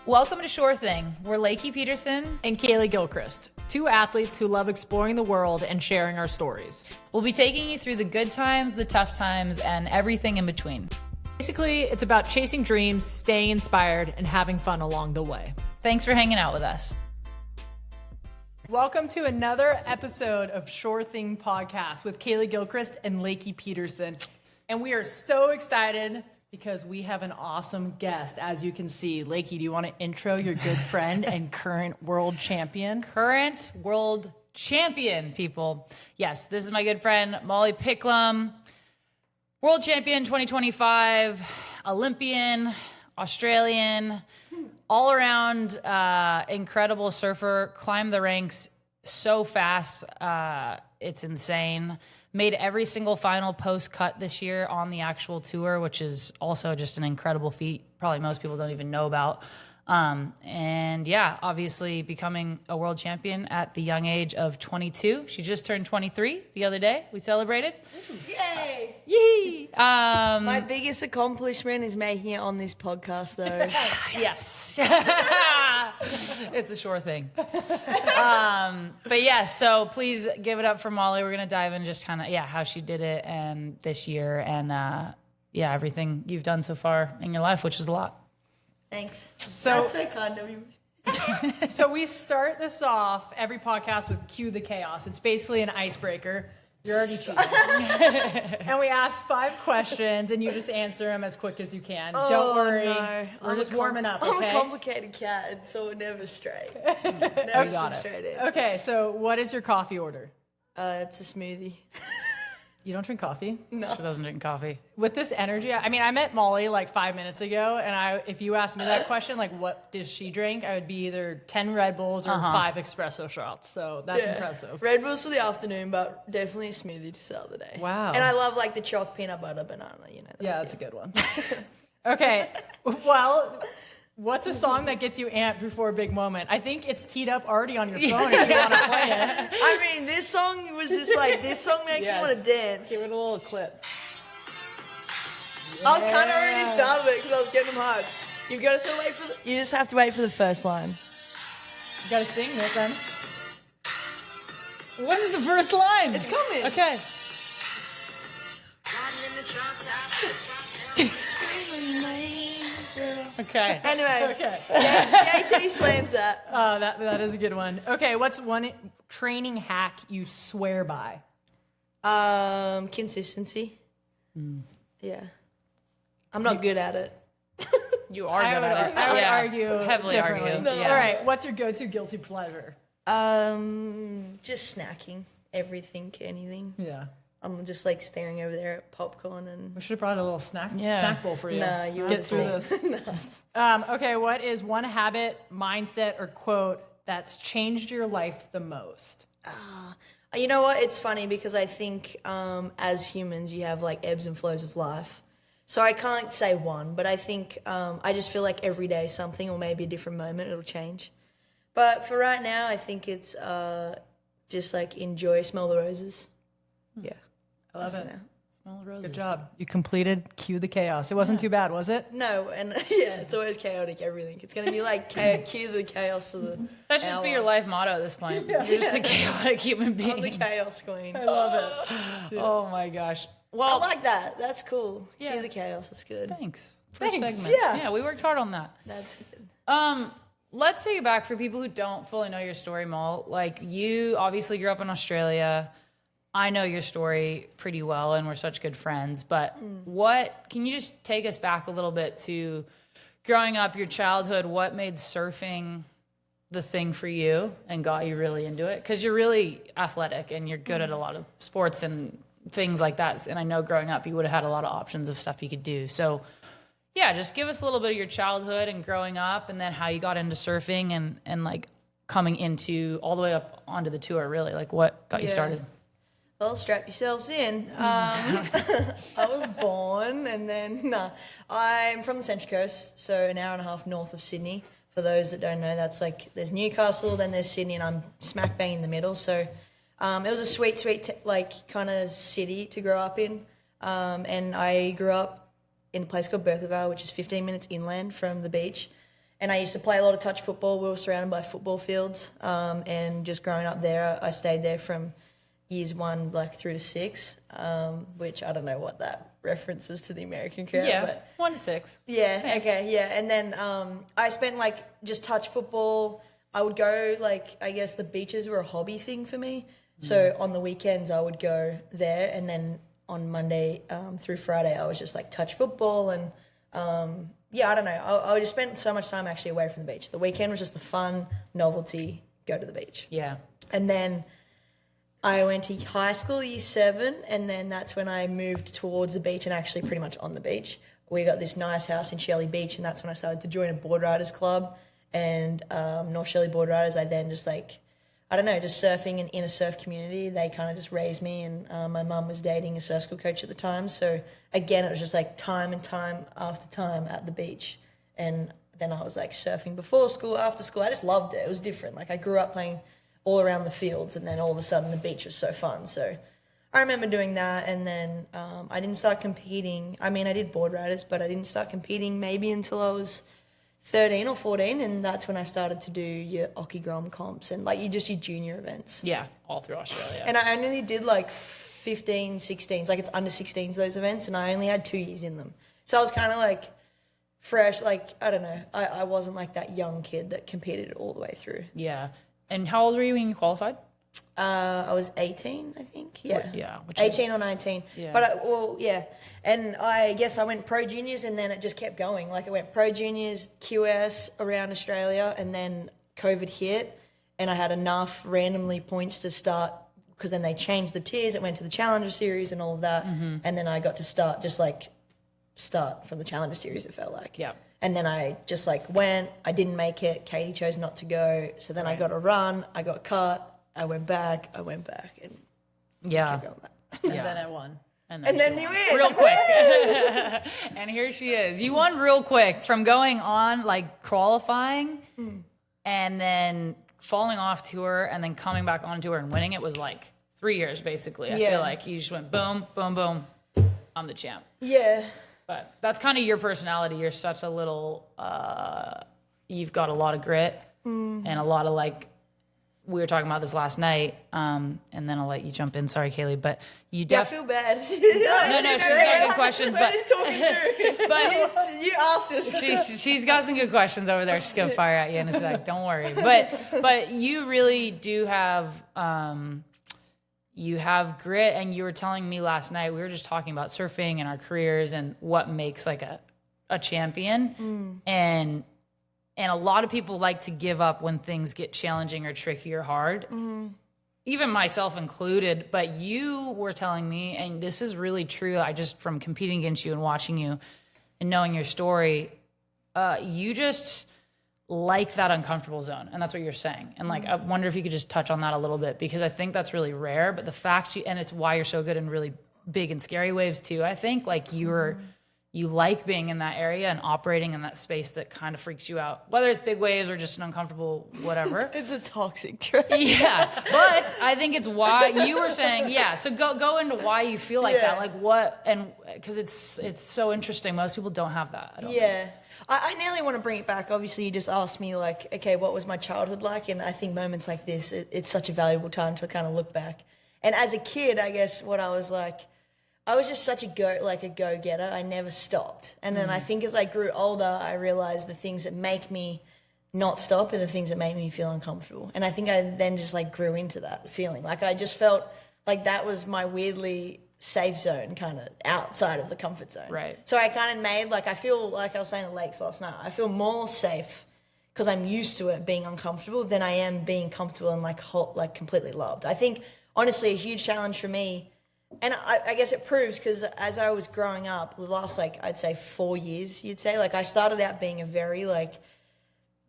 Welcome to Sure Thing. We're Lakey Peterson and Kaylee Gilchrist, two athletes who love exploring the world and sharing our stories. We'll be taking you through the good times, the tough times, and everything in between. Basically, it's about chasing dreams, staying inspired, and having fun along the way. Thanks for hanging out with us. Welcome to another episode of Sure Thing Podcast with Kaylee Gilchrist and Lakey Peterson. And we are so excited because we have an awesome guest, as you can see. Lakey, do you want to intro your good friend and current world champion? Current world champion, people. Yes, this is my good friend, Molly Picklum. World champion 2025, Olympian, Australian, all around incredible surfer, climbed the ranks so fast, it's insane. Made every single final post cut this year on the actual tour, which is also just an incredible feat. Probably most people don't even know about. And yeah, obviously becoming a world champion at the young age of 22. She just turned 23 the other day. We celebrated. Yay! Yee! My biggest accomplishment is making it on this podcast, though. Yes. It's a sure thing. But yeah, so please give it up for Molly. We're going to dive in just kind of, how she did it and this year and, everything you've done so far in your life, which is a lot. Thanks. So, that's so kind of you. So we start this off, every podcast, with Cue the Chaos. It's basically an icebreaker. You're already cheating. And we ask 5 questions, and you just answer them as quick as you can. Don't worry. No. We're just warming up, okay? I'm a complicated cat, so we're never straight. Never some straight answers. Okay, so what is your coffee order? It's a smoothie. You don't drink coffee? No. She doesn't drink coffee. With this energy, I mean, I met Molly like 5 minutes ago, and if you asked me that question, like, what does she drink? I would be either 10 Red Bulls or 5 espresso shots. So that's impressive. Red Bulls for the afternoon, but definitely a smoothie to start the day. Wow. And I love like the chalk peanut butter banana, you know. Yeah, that's a good one. Okay, well, what's a song that gets you amped before a big moment? I think it's teed up already on your phone if you want to play it. I mean, this song was just like, this song makes you want to dance. Give it a little clip. I was kind of already started it because I was getting them hyped. You've got to still wait for you just have to wait for the first line. You got to sing it then. What is the first line? It's coming. Okay. Okay. Anyway, Okay. JT slams that. That is a good one. Okay, what's one training hack you swear by? Consistency. Yeah. I'm not good at it. You are good at it. I would argue heavily differently. argue. No. Yeah. All right, what's your go-to guilty pleasure? Just snacking. Everything, anything. Yeah. I'm just like staring over there at popcorn and... We should have brought a little snack bowl for you. Nah, you Get through wouldn't this. Okay, what is one habit, mindset, or quote that's changed your life the most? You know what? It's funny because I think as humans, you have like ebbs and flows of life. So I can't say one, but I think I just feel like every day something or maybe a different moment, it'll change. But for right now, I think it's just like enjoy, smell the roses. Yeah. I love it. Smell the roses. Good job. You completed Cue the Chaos. It wasn't too bad, was it? No, and yeah, it's always chaotic, everything. It's going to be like cue the chaos for the That should just be your life motto at this point. You're just a chaotic human being. I'm the chaos queen. I love it. Oh my gosh. I Well, like that. That's cool. Yeah. Cue the chaos. That's good. thanks. First Thanks, segment. yeah. Yeah, we worked hard on that. That's good. Let's take it back for people who don't fully know your story, Mol. Like, you obviously grew up in Australia. I know your story pretty well, and we're such good friends. But can you just take us back a little bit to growing up, your childhood? What made surfing the thing for you and got you really into it? Because you're really athletic and you're good at a lot of sports and things like that. And I know growing up, you would have had a lot of options of stuff you could do. So yeah, just give us a little bit of your childhood and growing up, and then how you got into surfing and like coming into all the way up onto the tour, really. Like, what got you started? Well, strap yourselves in. I was born and then, I'm from the Central Coast, so an hour and a half north of Sydney. For those that don't know, that's like, there's Newcastle, then there's Sydney, and I'm smack bang in the middle. So it was a sweet, like kind of city to grow up in. And I grew up in a place called Berthaville, which is 15 minutes inland from the beach. And I used to play a lot of touch football. We were surrounded by football fields. And just growing up there, I stayed there from years 1 through to 6, which I don't know what that references to the American crowd. Yeah, but 1 to 6. yeah, Same. okay, yeah. And then I spent just touch football. I would go I guess the beaches were a hobby thing for me. So on the weekends I would go there, and then on Monday through Friday I was just touch football. And I don't know. I would just spend so much time actually away from the beach. The weekend was just the fun, novelty, go to the beach. Yeah. And then I went to high school, year 7, and then that's when I moved towards the beach and actually pretty much on the beach. We got this nice house in Shelley Beach, and that's when I started to join a board riders club. And North Shelley Board Riders, I then just just surfing and in a surf community, they kind of just raised me. And my mum was dating a surf school coach at the time. So again, it was just time and time after time at the beach. And then I was surfing before school, after school. I just loved it. It was different. I grew up playing all around the fields, and then all of a sudden the beach was so fun. So I remember doing that. And then I didn't start competing. I mean, I did board riders, but I didn't start competing maybe until I was 13 or 14, and that's when I started to do your Ockigrom comps and your junior events. Yeah, all through Australia. And I only did 15, 16s, it's under 16s, those events, and I only had 2 years in them. So I was kind of fresh, I don't know, I wasn't that young kid that competed all the way through. Yeah. And how old were you when you qualified? I was 18, I think. Yeah. Yeah. 18 or 19. Yeah. But, yeah. And I guess I went pro juniors, and then it just kept going. I went pro juniors, QS around Australia, and then COVID hit, and I had enough randomly points to start, because then they changed the tiers. It went to the Challenger Series and all of that. Mm-hmm. And then I got to start, start from the Challenger Series, it felt like. Yeah. And then I just went. I didn't make it. Katie chose not to go. So then I got a run. I got cut. I went back, and just kept going that. And then I won. And then you win. Real quick. And here she is. You won real quick from going on, qualifying, and then falling off tour, and then coming back on tour and winning. It was 3 years, basically. I feel like you just went boom, boom, boom. I'm the champ. Yeah. But that's kind of your personality. You're such a little, you've got a lot of grit and a lot of we were talking about this last night, and then I'll let you jump in. Sorry, Kaylee, but you I feel bad. no, she's got good questions, but you asked us. She's got some good questions over there. She's gonna fire at you, and it's don't worry. But you really do have grit, and you were telling me last night, we were just talking about surfing and our careers and what makes a champion, and a lot of people like to give up when things get challenging or tricky or hard, even myself included. But you were telling me, and this is really true, from competing against you and watching you and knowing your story, you just like that uncomfortable zone. And that's what you're saying. And I wonder if you could just touch on that a little bit, because I think that's really rare. But the fact and it's why you're so good in really big and scary waves too. I think you like being in that area and operating in that space that kind of freaks you out, whether it's big waves or just an uncomfortable whatever. It's a toxic trait. Yeah, but I think it's why you were saying, so go into why you feel like that, what, and because it's so interesting. Most people don't have that. I don't think. I nearly want to bring it back. Obviously, you just asked me okay, what was my childhood like? And I think moments like this, it's such a valuable time to kind of look back. And as a kid, I guess what I was I was just such a go-getter. I never stopped. And then I think as I grew older, I realized the things that make me not stop are the things that make me feel uncomfortable. And I think I then just grew into that feeling. I just felt that was my weirdly safe zone, kind of outside of the comfort zone. Right. So I kind of made, I feel like I was saying at Lakes last night, I feel more safe because I'm used to it being uncomfortable than I am being comfortable and completely loved. I think, honestly, a huge challenge for me. And I guess it proves because as I was growing up, the last, I'd say 4 years, you'd say, I started out being a very,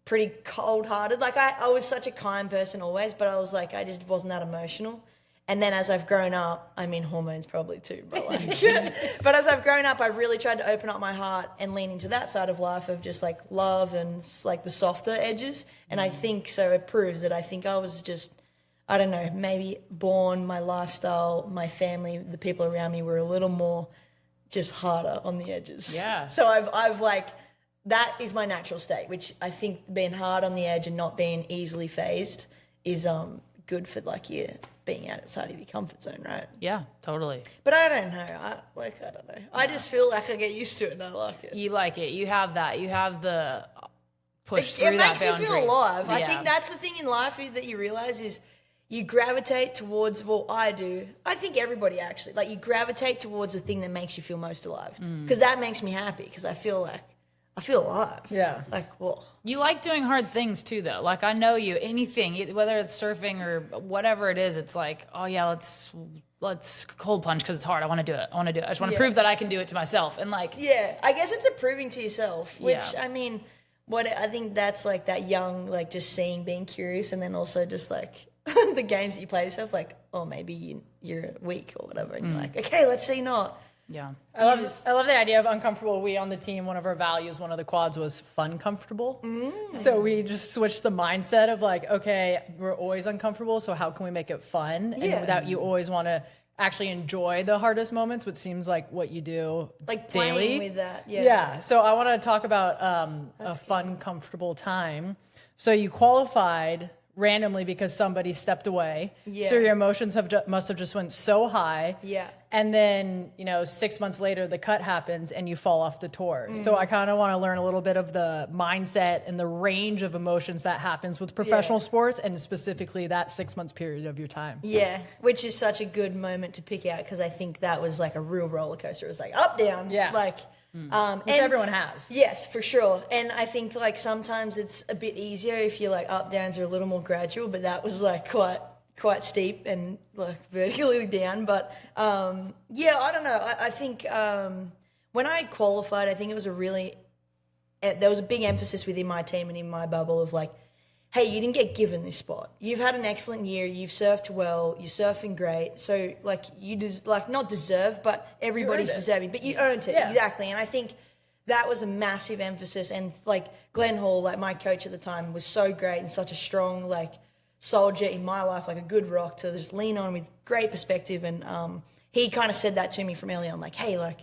pretty cold-hearted. I was such a kind person always, but I was, I just wasn't that emotional. And then as I've grown up, I mean, hormones probably too, but, but as I've grown up, I've really tried to open up my heart and lean into that side of life of just, love and, the softer edges. And I think so it proves that I think I was just... I don't know, maybe born, my lifestyle, my family, the people around me were a little more just harder on the edges. Yeah. So I've that is my natural state, which I think being hard on the edge and not being easily phased is good for like you being outside of your comfort zone, right? Yeah, totally. But I don't know. I don't know. I just feel like I get used to it and I like it. You like it. You have that. You have the push through It that makes me boundary. feel alive. I Yeah. think that's the thing in life that you realize is you gravitate towards, well, I do. I think everybody actually, like you gravitate towards the thing that makes you feel most alive. Because that makes me happy because I feel alive. Yeah. Like, whoa. You like doing hard things too, though. Like I know you. Anything, whether it's surfing or whatever it is, it's like, oh yeah, let's cold plunge because it's hard. I want to do it. I just want to prove that I can do it to myself. And like, Yeah, I guess it's a proving to yourself, which Yeah. I mean, I think that's like that young, like just seeing, being curious, and then also just like the games that you play yourself, like, oh, maybe you're weak or whatever, and you're like, okay, let's see not. yeah, I love the idea of uncomfortable. We on the team, one of our values, one of the quads was fun comfortable. So we just switched the mindset of like, okay, we're always uncomfortable, so how can we make it fun? Yeah. And that you always want to actually enjoy the hardest moments, which seems like what you do Like daily. playing with that, Yeah. So I want to talk about a fun, comfortable time. So you qualified randomly because somebody stepped away. Yeah. So your emotions must have just went so high. Yeah. And then, 6 months later, the cut happens and you fall off the tour. So I kind of want to learn a little bit of the mindset and the range of emotions that happens with professional sports and specifically that 6 months period of your time. Yeah, which is such a good moment to pick out because I think that was like a real roller coaster. It was like up, down, Yeah. like, Which and everyone has. yes, for sure. And I think like sometimes it's a bit easier if you're like up downs are a little more gradual, but that was like quite steep and like vertically down. But yeah, I don't know. I think when I qualified, I think it was there was a big emphasis within my team and in my bubble of like, hey, you didn't get given this spot. You've had an excellent year. You've surfed well. You're surfing great. So, like, not deserve, but everybody's earned it. deserving. But you earned it, Yeah. exactly. And I think that was a massive emphasis. And, like, Glenn Hall, like, my coach at the time, was so great and such a strong, like, soldier in my life, like a good rock to just lean on with great perspective. And he kind of said that to me from early on, like, hey, like,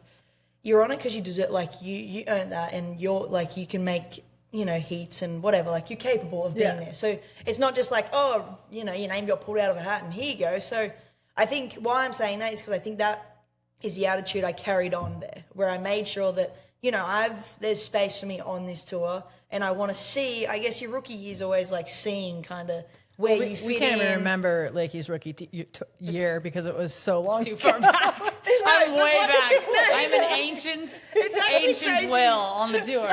you're on it because you deserve, like, you earned that. And you're, like, you can make heats and whatever, like you're capable of being there. So it's not just like, oh, your name got pulled out of a hat and here you go. So I think why I'm saying that is because I think that is the attitude I carried on there, where I made sure that, there's space for me on this tour and I want to see, I guess your rookie year is always like seeing kind of where you fit We can't in. even remember Lakey's rookie year because it was so long. too far back. I'm but way what- back. no. I'm an ancient actually crazy. whale on the tour.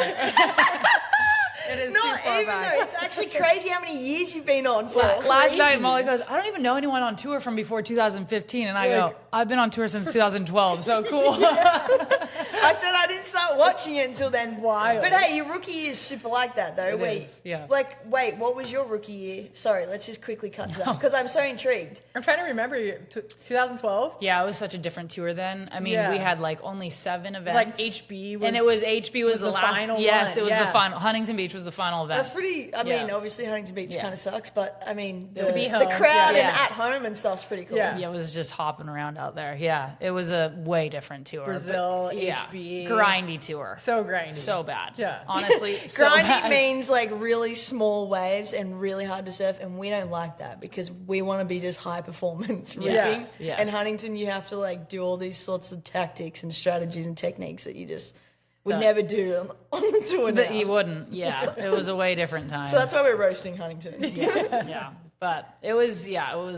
It is too Not far even back. though, it's actually crazy how many years you've been on for. Last night, Molly goes, I don't even know anyone on tour from before 2015. And I go, I've been on tour since 2012. So cool. I said I didn't start watching it until then. Wild. But hey, your rookie year is super like that, though. Wait, is, yeah. Wait, what was your rookie year? Sorry, let's just quickly cut to that because I'm so intrigued. I'm trying to remember 2012. Yeah, it was such a different tour then. I mean, Yeah. we had like only 7 events. Like HB was, and it was HB was the last final Yes, one. it was Yeah. the final. Huntington Beach was the final event. That's pretty. I mean, Yeah. obviously Huntington Beach Yeah. kind of sucks, but I mean, To be the home, crowd yeah. and at home and stuff's pretty cool. Yeah. Yeah, it was just hopping around out there. Yeah, it was a way different tour. Brazil, but, yeah, HB. grindy tour. so grindy. So bad. Yeah. Honestly, so Grindy bad. means like really small waves and really hard to surf, and we don't like that because we want to be just high performance ripping. Yes, yes. And Huntington, you have to like do all these sorts of tactics and strategies and techniques that you just would never do on the tour now. That you wouldn't. Yeah, it was a way different time. So that's why we're roasting Huntington. yeah, but it was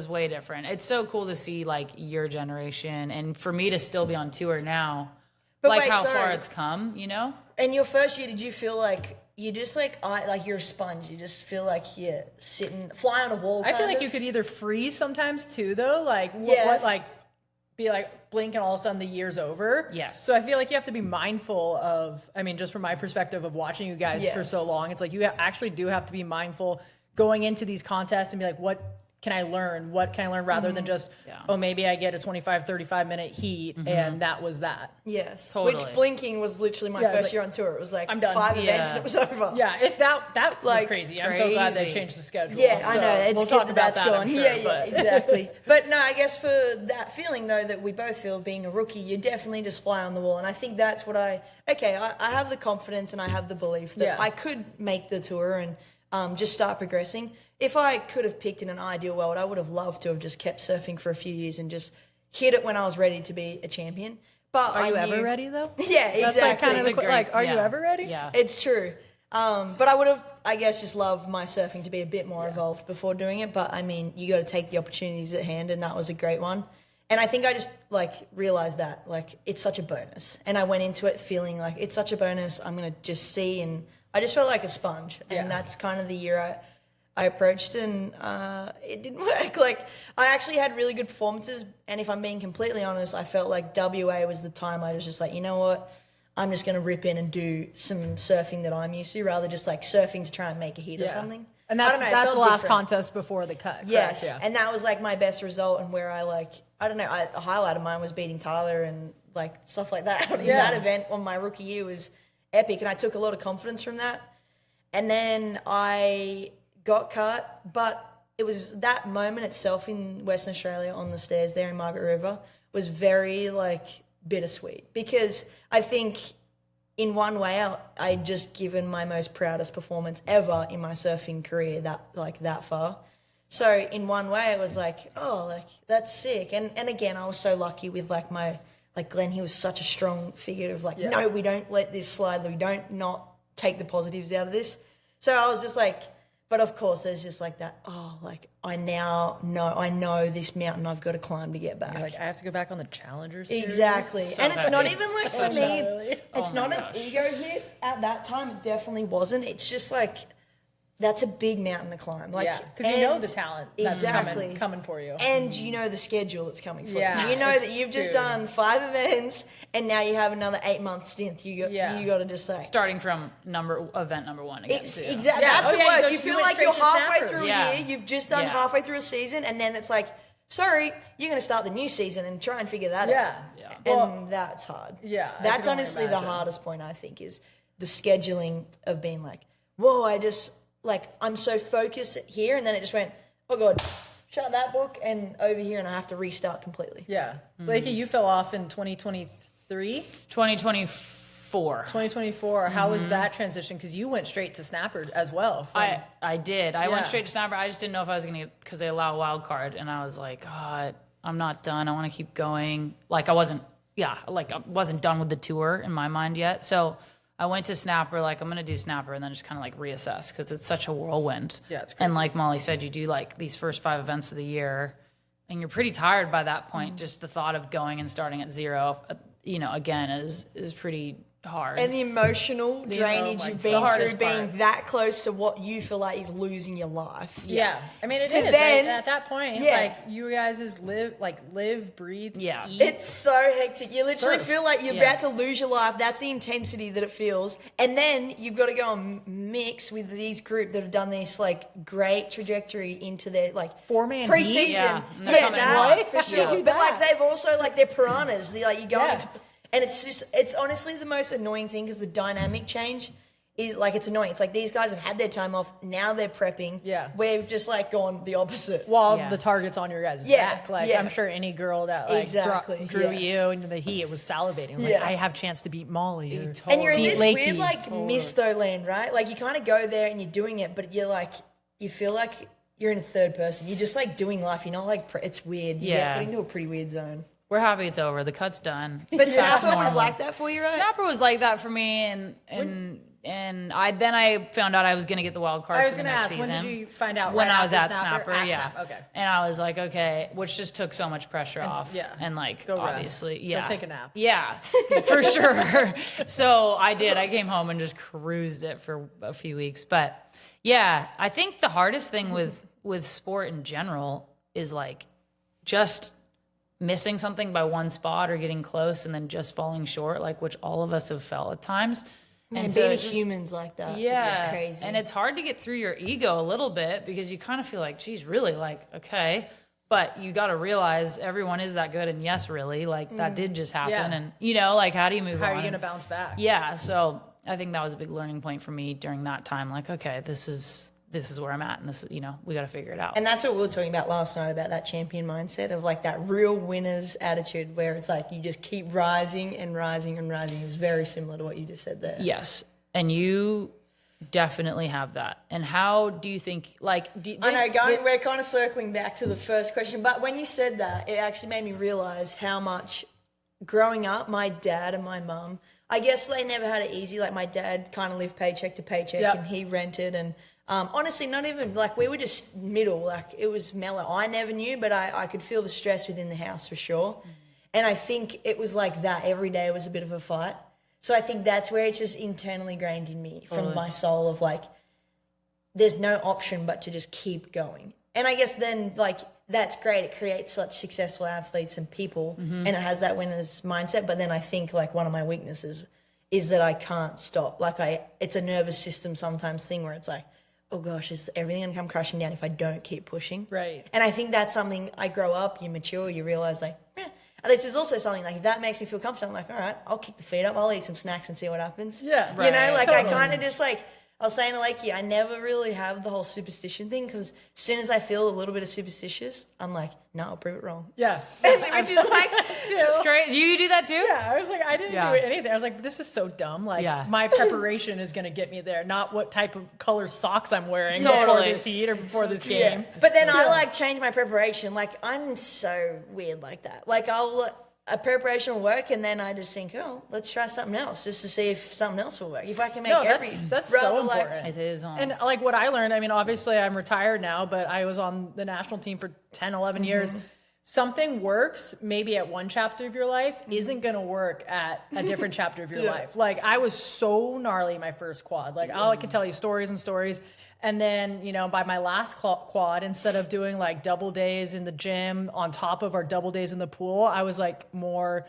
way different. It's so cool to see like your generation, and for me to still be on tour now, But like wait, how sorry. far it's come. And your first year, did you feel like you just like you're a sponge? You just feel like you're sitting, fly on a wall. I feel kind like of? you could either freeze sometimes too, though. Like Yes. be like blink and all of a sudden the year's over. Yes. So I feel like you have to be mindful of. I mean, just from my perspective of watching you guys for Yes. so long, it's like you actually do have to be mindful going into these contests and be like, what can I learn? What can I learn rather than just, maybe I get a 25, 35 minute heat and that was that. Yes. Totally. Which blinking was literally my first year on tour. It was like I'm done. 5 events and it was over. Yeah, if that was Like, crazy. I'm so glad they crazy. changed the schedule. Yeah, I So know. It's we'll good talk that about that's that. gone. I'm sure, yeah, but- exactly. But no, I guess for that feeling though that we both feel being a rookie, you definitely just fly on the wall. And I think that's what I have the confidence and I have the belief that I could make the tour and just start progressing. If I could have picked in an ideal world, I would have loved to have just kept surfing for a few years and just hit it when I was ready to be a champion. But Are you ever ready though? Yeah, exactly. That's like kind of It's a great- are you yeah. ever ready? Yeah. It's true. But I would have, I guess, just loved my surfing to be a bit more evolved before doing it. But I mean, you got to take the opportunities at hand, and that was a great one. And I think I just realized that it's such a bonus. And I went into it feeling like it's such a bonus. I'm gonna just see, and I just felt like a sponge. And that's kind of the year I approached, and it didn't work. I actually had really good performances, and if I'm being completely honest, I felt like WA was the time I was just like, you know what? I'm just going to rip in and do some surfing that I'm used to rather than just surfing to try and make a hit or something. And I that's don't know, it that's the felt last different. contest before the cut. Yes, correct? Yeah. and that was my best result, and where I don't know, a highlight of mine was beating Tyler and stuff like that. I mean, that event on my rookie year was epic, and I took a lot of confidence from that. And then I got cut, but it was that moment itself in Western Australia on the stairs there in Margaret River was very bittersweet, because I think in one way I'd just given my most proudest performance ever in my surfing career that far. So in one way it was that's sick. And again, I was so lucky with my Glenn. He was such a strong figure of no, we don't let this slide. We don't not take the positives out of this. So I was just but of course there's just that, I now know, I know this mountain I've got to climb to get back. You're I have to go back on the Challengers series? Exactly. So and it's not happy. even So for me, happy. it's Oh not my an gosh. ego hit at that time. It definitely wasn't. It's just that's a big mountain to climb. Yeah, because you know and- the talent that's Exactly. coming for you. And you know the schedule that's coming for Yeah, you. You know that it's you've just dude. done 5 events and now you have another 8-month stint. You got to just say. Starting from event number one again. It's too. exactly Yeah. that's Oh, the yeah, worst. you You go- feel you went like you're straight to halfway snapper. through Yeah. a year, you've just done Yeah. halfway through a season, and then it's sorry, you're going to start the new season and try and figure that Yeah. out. Yeah. And Well, that's hard. yeah, I That's can only honestly the imagine. hardest point, I think, is the scheduling of being whoa, I just, I'm so focused here, and then it just went, oh God, shut that book, and over here, and I have to restart completely. Yeah. Lakey, you fell off in 2023? 2024. 2024. How was that transition? Because you went straight to Snapper as well. I did. I Yeah. went straight to Snapper. I just didn't know if I was going to, because they allow Wildcard. And I was like, God, I'm not done. I want to keep going. I wasn't done with the tour in my mind yet. So I went to Snapper, I'm going to do Snapper and then just kind of reassess, because it's such a whirlwind. Yeah, it's And crazy. like Molly said, you do these first 5 events of the year and you're pretty tired by that point. Just the thought of going and starting at zero, again, is pretty hard. And the emotional drainage my you've God. been The through, hardest being part. that close to what you feel like is losing your life. Yeah. I mean, it To is. then- At that point, Yeah. you guys just live, breathe, Yeah. eat. It's so hectic. You literally Surf. feel like you're Yeah. about to lose your life. That's the intensity that it feels. And then you've got to go and mix with these group that have done this great trajectory into their 4-man preseason. heats? Yeah, and they're coming that in. for What? sure. How do you But do that? they've also they're piranhas. You're going Yeah. into, and it's honestly the most annoying thing, because the dynamic change is it's annoying. It's these guys have had their time off, now they're prepping. Yeah. We've just gone the opposite. While Yeah. the target's on your guys' Yeah, back. yeah. I'm sure any girl that Exactly, drew yes. you into the heat was salivating. Yeah. I have chance to beat Molly. Or And you're in beat this Lakey. weird misto land, right? You kind of go there and you're doing it, but you're you feel like you're in a third person. You're just doing life. You're not it's weird. You get Yeah. put into a pretty weird zone. We're happy it's over. The cut's done. But That's Snapper was normal. like that for you, right? Snapper was like that for me, and I found out I was going to get the wild card I was for the going to next ask, season. when did you find out? When Right I was after at Snapper, At yeah. Snap, okay. And I was like, okay, which just took so much pressure off. yeah. And Go rest. obviously, Go yeah. take a nap. Yeah, for sure. So I did. I came home and just cruised it for a few weeks. But yeah, I think the hardest thing with sport in general is just missing something by one spot or getting close and then just falling short, which all of us have felt at times. And so being a it just- human's like that. Yeah, It's crazy. and it's hard to get through your ego a little bit because you kind of feel like, geez, really, like, okay, but you got to realize everyone is that good, and yes, really, like that did just happen, Yeah. and like, how do you move on? How are you going to bounce back? Yeah, so I think that was a big learning point for me during that time. Like, okay, this is where I'm at, and this, we got to figure it out. And that's what we were talking about last night, about that champion mindset of like that real winner's attitude where it's like you just keep rising and rising and rising. It was very similar to what you just said there. Yes, and you definitely have that. And how do you think, like, I know, we're kind of circling back to the first question, but when you said that, it actually made me realize how much growing up, my dad and my mum, I guess they never had it easy. Like my dad kind of lived paycheck to paycheck and he rented, and honestly, not even like we were just middle, like it was mellow. I never knew, but I could feel the stress within the house for sure. And I think it was like that every day was a bit of a fight. So I think that's where it's just internally ingrained in me from my soul of like, there's no option but to just keep going. And I guess then like, that's great. It creates such successful athletes and people and it has that winner's mindset. But then I think like one of my weaknesses is that I can't stop. Like it's a nervous system sometimes thing where it's like, oh gosh, is everything gonna come crashing down if I don't keep pushing? Right. And I think that's something I grow up, you mature, you realize like, and this is also something like if that makes me feel comfortable, I'm like, all right, I'll kick the feet up, I'll eat some snacks and see what happens. Yeah. You know, like Totally. I kind of just like, I was saying to Lakey, I never really have the whole superstition thing because as soon as I feel a little bit of superstitious, I'm like, no, I'll prove it wrong. Yeah. Which is like, It's great. You do that too? Yeah, I was like, I didn't Yeah. do anything. I was like, this is so dumb. Like, Yeah. my preparation is going to get me there, not what type of color socks I'm wearing Totally. before this heat or before this game. But then I like change my preparation. Like I'm so weird like that. Like a preparation will work and then I just think, oh, let's try something else just to see if something else will work. If I can make No, every that's so rather like important. It is. Huh? And like what I learned, I mean, obviously I'm retired now, but I was on the national team for 10, 11 years. Something works maybe at one chapter of your life isn't going to work at a different chapter of your life. Like I was so gnarly my first quad. Like I could tell you stories and stories. And then, by my last quad, instead of doing like double days in the gym on top of our double days in the pool, I was like more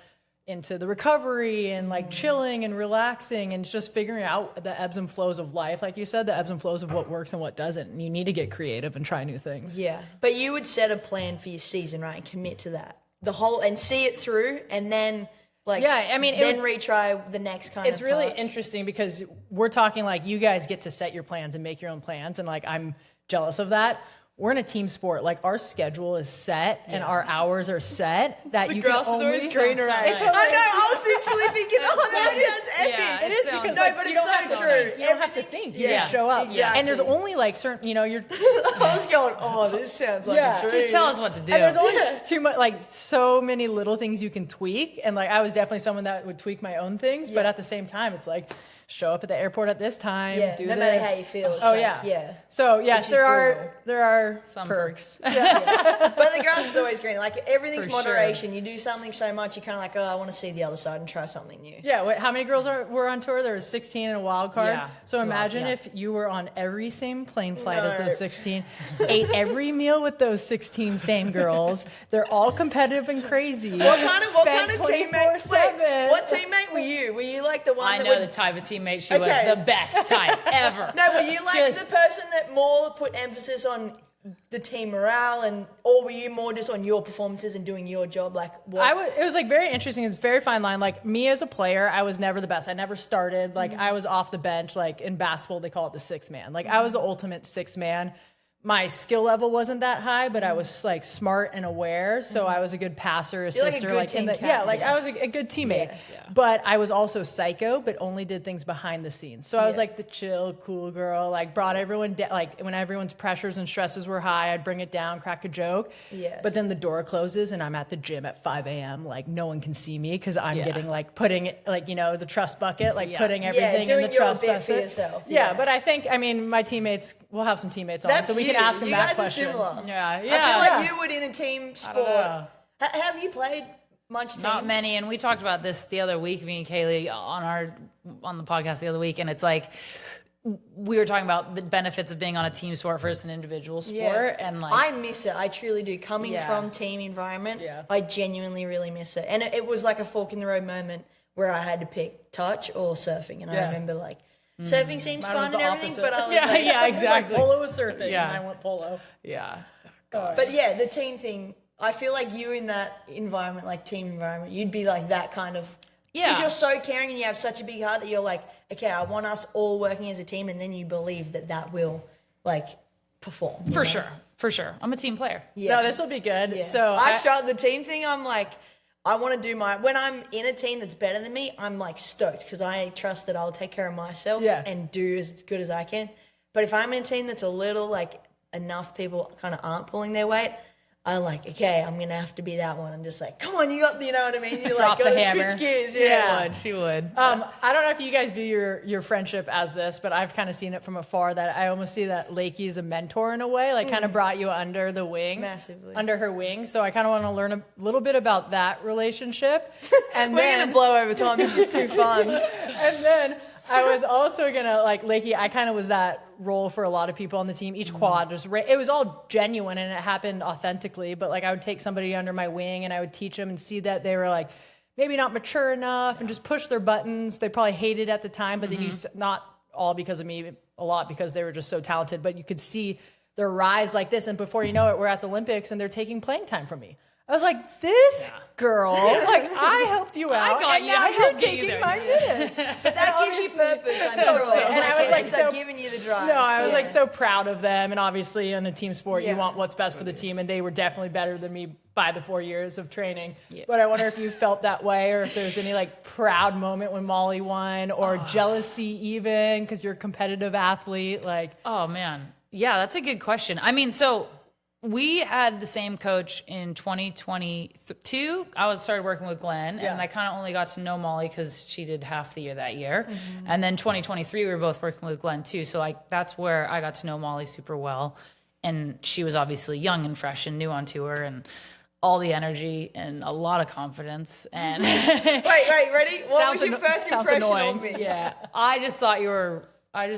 into the recovery and like chilling and relaxing and just figuring out the ebbs and flows of life. Like you said, the ebbs and flows of what works and what doesn't. And you need to get creative and try new things. Yeah, but you would set a plan for your season, right? And commit to that, and see it through, and then then retry the next kind. It's of really part. interesting because we're talking like you guys get to set your plans and make your own plans, and like I'm jealous of that. We're in a team sport. Like our schedule is set and our hours are set. That The you grass can is only always greener. Sounds so I nice. know. I was instantly thinking, oh, that sounds epic. Yeah, It is sounds- because No, but you it's don't have so to, true. you don't have to Everything- think. You yeah, just show up. exactly. And there's only like certain, you're I was going, oh, this sounds like Yeah. a dream. Just tell us what to do. And there's always too much, like so many little things you can tweak. And like I was definitely someone that would tweak my own things, but at the same time, it's like show up at the airport at this time. Yeah, do no this. matter how you feel. It's Oh like, yeah. So yes, Which is brutal. there are Some perks. But the grass is always green. Like everything's For moderation. You do something so much, you're kind of like, oh, I want to see the other side and try something new. Yeah, how many girls were on tour? There was 16 in a wild card. Yeah, So 2 imagine hours, yeah. if you were on every same plane flight as No. those 16, ate every meal with those 16 same girls. They're all competitive and crazy. What kind of teammate? 24/7. Wait, what teammate were you? Were you like the one I that know would? the type of teammate she was. Okay. The best type ever. No, were you like Just- the person that more put emphasis on the team morale, or were you more just on your performances and doing your job? Like what? It was like very interesting. It's a very fine line. Like me as a player, I was never the best. I never started. Like I was off the bench. Like in basketball, they call it the 6 man. Like I was the ultimate 6 man. My skill level wasn't that high, but I was like smart and aware. So I was a good passer, You're like a assister, good like team like I was captain. a good teammate. Yeah. But I was also psycho, but only did things behind the scenes. So I was Yeah. like the chill, cool girl. Like brought everyone down. Like when everyone's pressures and stresses were high, I'd bring it down, crack a joke. Yes. But then the door closes and I'm at the gym at 5 a.m. Like no one can see me because I'm Yeah. getting like putting it like the trust bucket, like Yeah. putting everything in doing the your trust bit bucket for yourself. Yeah, Yeah. but I think my teammates. We'll have some teammates on, That's so we you. can ask them you that guys question. are similar. Yeah, I feel yeah. like you would in a team sport. know. Have you played much team? Not many, and we talked about this the other week, me and Kaylee on the podcast the other week, and it's like we were talking about the benefits of being on a team sport versus an individual sport, and like I miss it. I truly do. Coming Yeah. from team environment, Yeah. I genuinely really miss it. And it was like a fork in the road moment where I had to pick touch or surfing. And I remember like surfing seems Mine was fun the and everything, opposite. but I was Yeah, like, yeah, It's like exactly. polo was surfing, Yeah. and I went polo. Yeah. But yeah, the team thing, I feel like you in that environment, like team environment, you'd be like that kind of, Yeah. because you're so caring and you have such a big heart that you're like, okay, I want us all working as a team, and then you believe that will like perform. For sure. For sure. I'm a team player. Yeah. No, this will be good. Yeah. So I start the team thing. I'm like, I want to do when I'm in a team that's better than me, I'm like stoked because I trust that I'll take care of myself and do as good as I can. But if I'm in a team that's a little like enough people kind of aren't pulling their weight, I'm like, okay, I'm going to have to be that one. I'm just like, come on, you know what I mean? You like Drop got the to hammer. switch gears. Yeah. She would. I don't know if you guys view your friendship as this, but I've kind of seen it from afar that I almost see that Lakey is a mentor in a way, like kind of brought you under the wing. Massively. Under her wing. So I kind of want to learn a little bit about that relationship. And We're then, going to blow over time. This is too fun. and then I was also going to, like, Lakey, I kind of was that role for a lot of people on the team. Each quad, it was all genuine and it happened authentically, but like I would take somebody under my wing and I would teach them and see that they were like, maybe not mature enough and just push their buttons. They probably hated at the time, but then not all because of me, a lot because they were just so talented, but you could see their rise like this. And before you know it, we're at the Olympics and they're taking playing time from me. I was like, this girl, like I helped you out. got and you. now I you're helped get you taking there. my minutes. But that gives you purpose, I'm sure. And I was like, it's so giving you the drive. No, I was like so proud of them. And obviously in a team sport, Yeah. you want what's best for the team. And they were definitely better than me by the 4 years of training. But I wonder if you felt that way or if there's any like proud moment when Molly won or jealousy even because you're a competitive athlete. Like, Oh man. Yeah, that's a good question. I mean, so we had the same coach in 2022. I started working with Glenn, and I kind of only got to know Molly because she did half the year that year. And then 2023, we were both working with Glenn too. So like that's where I got to know Molly super well. And she was obviously young and fresh and new on tour and all the energy and a lot of confidence. And Wait, ready? What was your first sounds impression annoying. of me? yeah, I just thought you were. I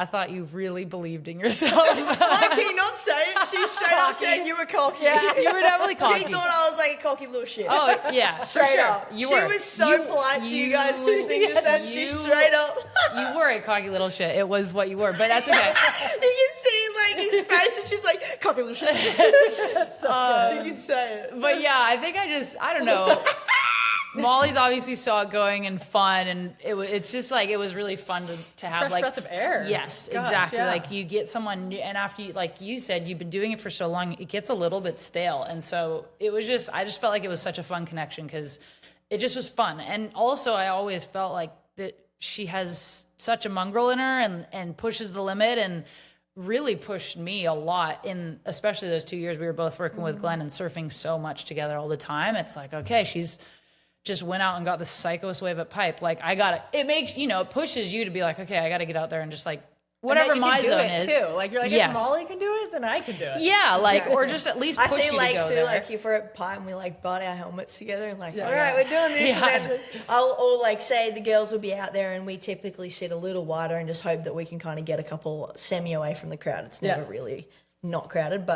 thought you really believed in yourself. Why can you not say it? She straight up said you were cocky. Yeah, you were definitely cocky. She thought I was like a cocky little shit. Oh yeah, for straight sure. up. You She were. was so polite to you guys listening to that. She straight up. You were a cocky little shit. It was what you were, but that's okay. You can see like his face, and she's like cocky little shit. You can say it. But yeah, I think I don't know. Molly's obviously saw it going and fun, and it's just like it was really fun to have Fresh like breath of air. Yes, Gosh, exactly. yeah. Like you get someone new, and after you, like you said, you've been doing it for so long, it gets a little bit stale, and so it was just I just felt like it was such a fun connection because it just was fun, and also I always felt like that she has such a mongrel in her and pushes the limit and really pushed me a lot in especially those 2 years we were both working with Glenn and surfing so much together all the time. It's like, okay, she's just went out and got the psychoest wave at pipe. Like I got it. It makes, it pushes you to be like, okay, I got to get out there and just like whatever and that you my can do zone it is. too. Like you're like, Yes. if Molly can do it, then I can do it. Yeah, like, or just at least I push see you to Lakes go too, there. like if we're at Pipe and we like bought our helmets together and like, Yeah, all right, we're doing this, Yeah. and then or like say the girls will be out there and we typically sit a little wider and just hope that we can kind of get a couple semi away from the crowd. It's never really not crowded,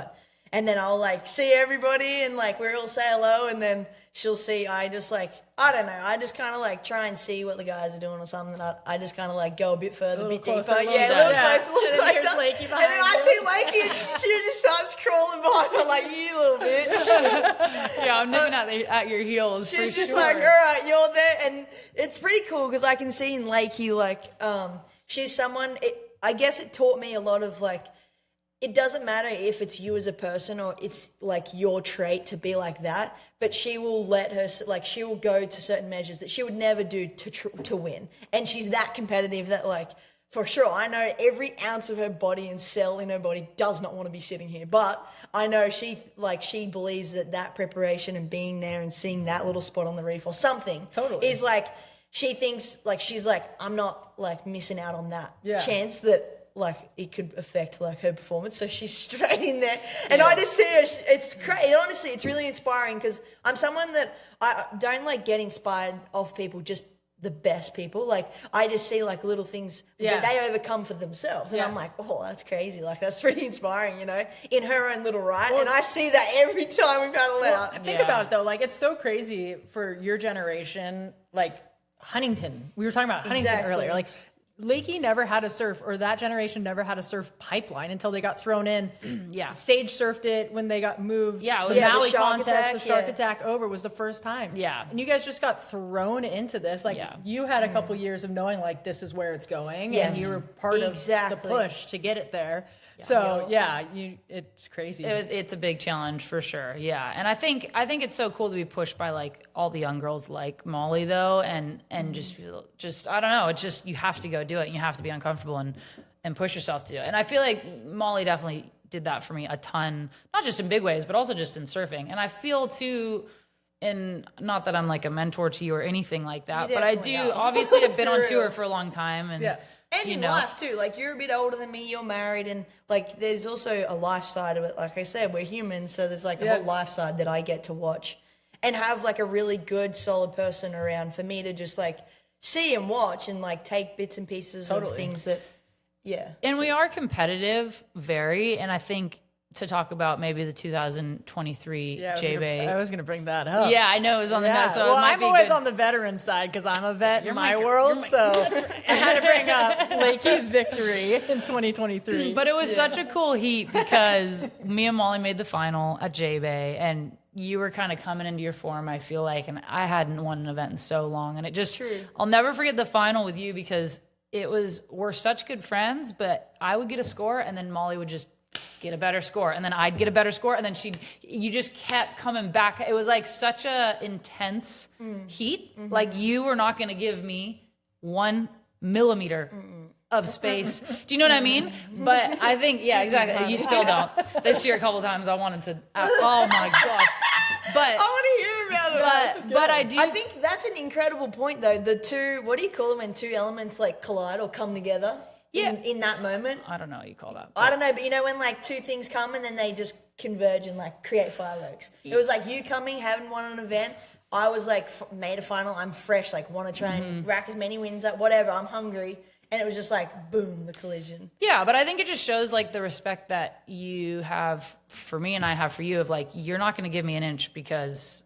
and then I'll like see everybody and like we'll all say hello and then she'll see, I just like, I don't know, I just kind of like try and see what the guys are doing or something. And I just kind of like go a bit further, a bit deeper. closer, a little Yeah, a little closer. closer, a And little then here's closer. Lakey And behind then I you. see Lakey and she just starts crawling behind me like, you little bitch. Yeah, I'm nipping at your heels. She's for just sure. like, all right, you're there. And it's pretty cool because I can see in Lakey, like, she's someone, I guess it taught me a lot of like, it doesn't matter if it's you as a person or it's like your trait to be like that, but she will she will go to certain measures that she would never do to win. And she's that competitive that like, for sure, I know every ounce of her body and cell in her body does not want to be sitting here, but I know she believes that preparation and being there and seeing that little spot on the reef or something is like, she thinks like, she's like, I'm not like missing out on that chance that like it could affect like her performance, so she's straight in there, and I just see her. It's crazy. Honestly, it's really inspiring because I'm someone that I don't like get inspired off people, just the best people. Like I just see like little things that they overcome for themselves, and I'm like, oh, that's crazy. Like that's pretty inspiring, in her own little right. And I see that every time we paddle out. Think about it though, like it's so crazy for your generation, like Huntington. We were talking about Huntington Exactly. earlier. Like Lakey never had a surf, or that generation never had a surf pipeline until they got thrown in. Yeah. Stage surfed it when they got moved. Yeah, it the was- Yeah, the Maui shark contest, attack, the shark yeah. attack over was the first time. Yeah. And you guys just got thrown into this. Like Yeah. you had a couple years of knowing like this is where it's going, Yes. and you were part Exactly. of the push to get it there. So it's crazy. It's a big challenge for sure. Yeah. And I think it's so cool to be pushed by like all the young girls like Molly though, and just feel I don't know, it's just you have to go do it and you have to be uncomfortable and push yourself to do it. And I feel like Molly definitely did that for me a ton, not just in big ways, but also just in surfing. And I feel too, and not that I'm like a mentor to you or anything like that, You but I definitely do are. obviously have been For on real. tour for a long time and And you in know. life too, like you're a bit older than me, you're married, and like there's also a life side of it. Like I said, we're humans, so there's like a whole life side that I get to watch and have like a really good, solid person around for me to just like see and watch and like take bits and pieces of things that, And we are competitive, very, and I think to talk about maybe the 2023 J-Bay. I was gonna bring that up. Yeah, I know it was on the note, so well, it might I'm be always good. on the veteran side because I'm a vet in my my- world. you're my- So I had to bring up Lakey's victory in 2023. But it was such a cool heat because me and Molly made the final at J-Bay, and you were kind of coming into your form, I feel like, and I hadn't won an event in so long, and it just, I'll never forget the final with you because we're such good friends, but I would get a score, and then Molly would just get a better score, and then I'd get a better score, and then you just kept coming back. It was like such a intense heat. Like you were not going to give me 1 millimeter of space. Do you know what I mean? But I think, yeah, exactly. You still don't. This year, a couple times, I wanted to. Oh my god! But I want to hear about it. but I do. I think that's an incredible point though. The two, what do you call them when two elements like collide or come together? Yeah. In that moment. I don't know what you call that. I don't know, but you know when like two things come and then they just converge and like create fireworks. It was like you coming, having won an event. I was like made a final. I'm fresh, like want to try and rack as many wins up, whatever. I'm hungry, and it was just like boom, the collision. Yeah, but I think it just shows like the respect that you have for me and I have for you. Of like, you're not going to give me an inch because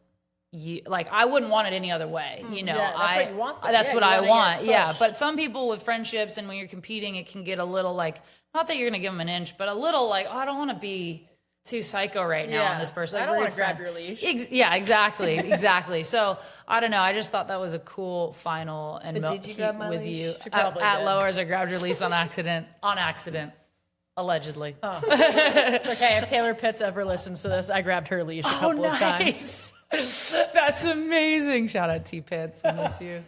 I wouldn't want it any other way. You know, Yeah, that's what you want, though. That's Yeah, what you I wanna want. get Yeah, pushed. but some people with friendships and when you're competing, it can get a little like, not that you're going to give them an inch, but a little like, oh, I don't want to be too psycho right now on this person. I Like, don't we're want to grab friends. your leash. Yeah, exactly, exactly. So I don't know. I just thought that was a cool final and But did you grab my with leash? you She probably at did. Lowers. I grabbed your leash on accident. Allegedly. It's okay. If Taylor Pitts ever listens to this, I grabbed her leash a couple of times. That's amazing. Shout out T Pitts. We miss you.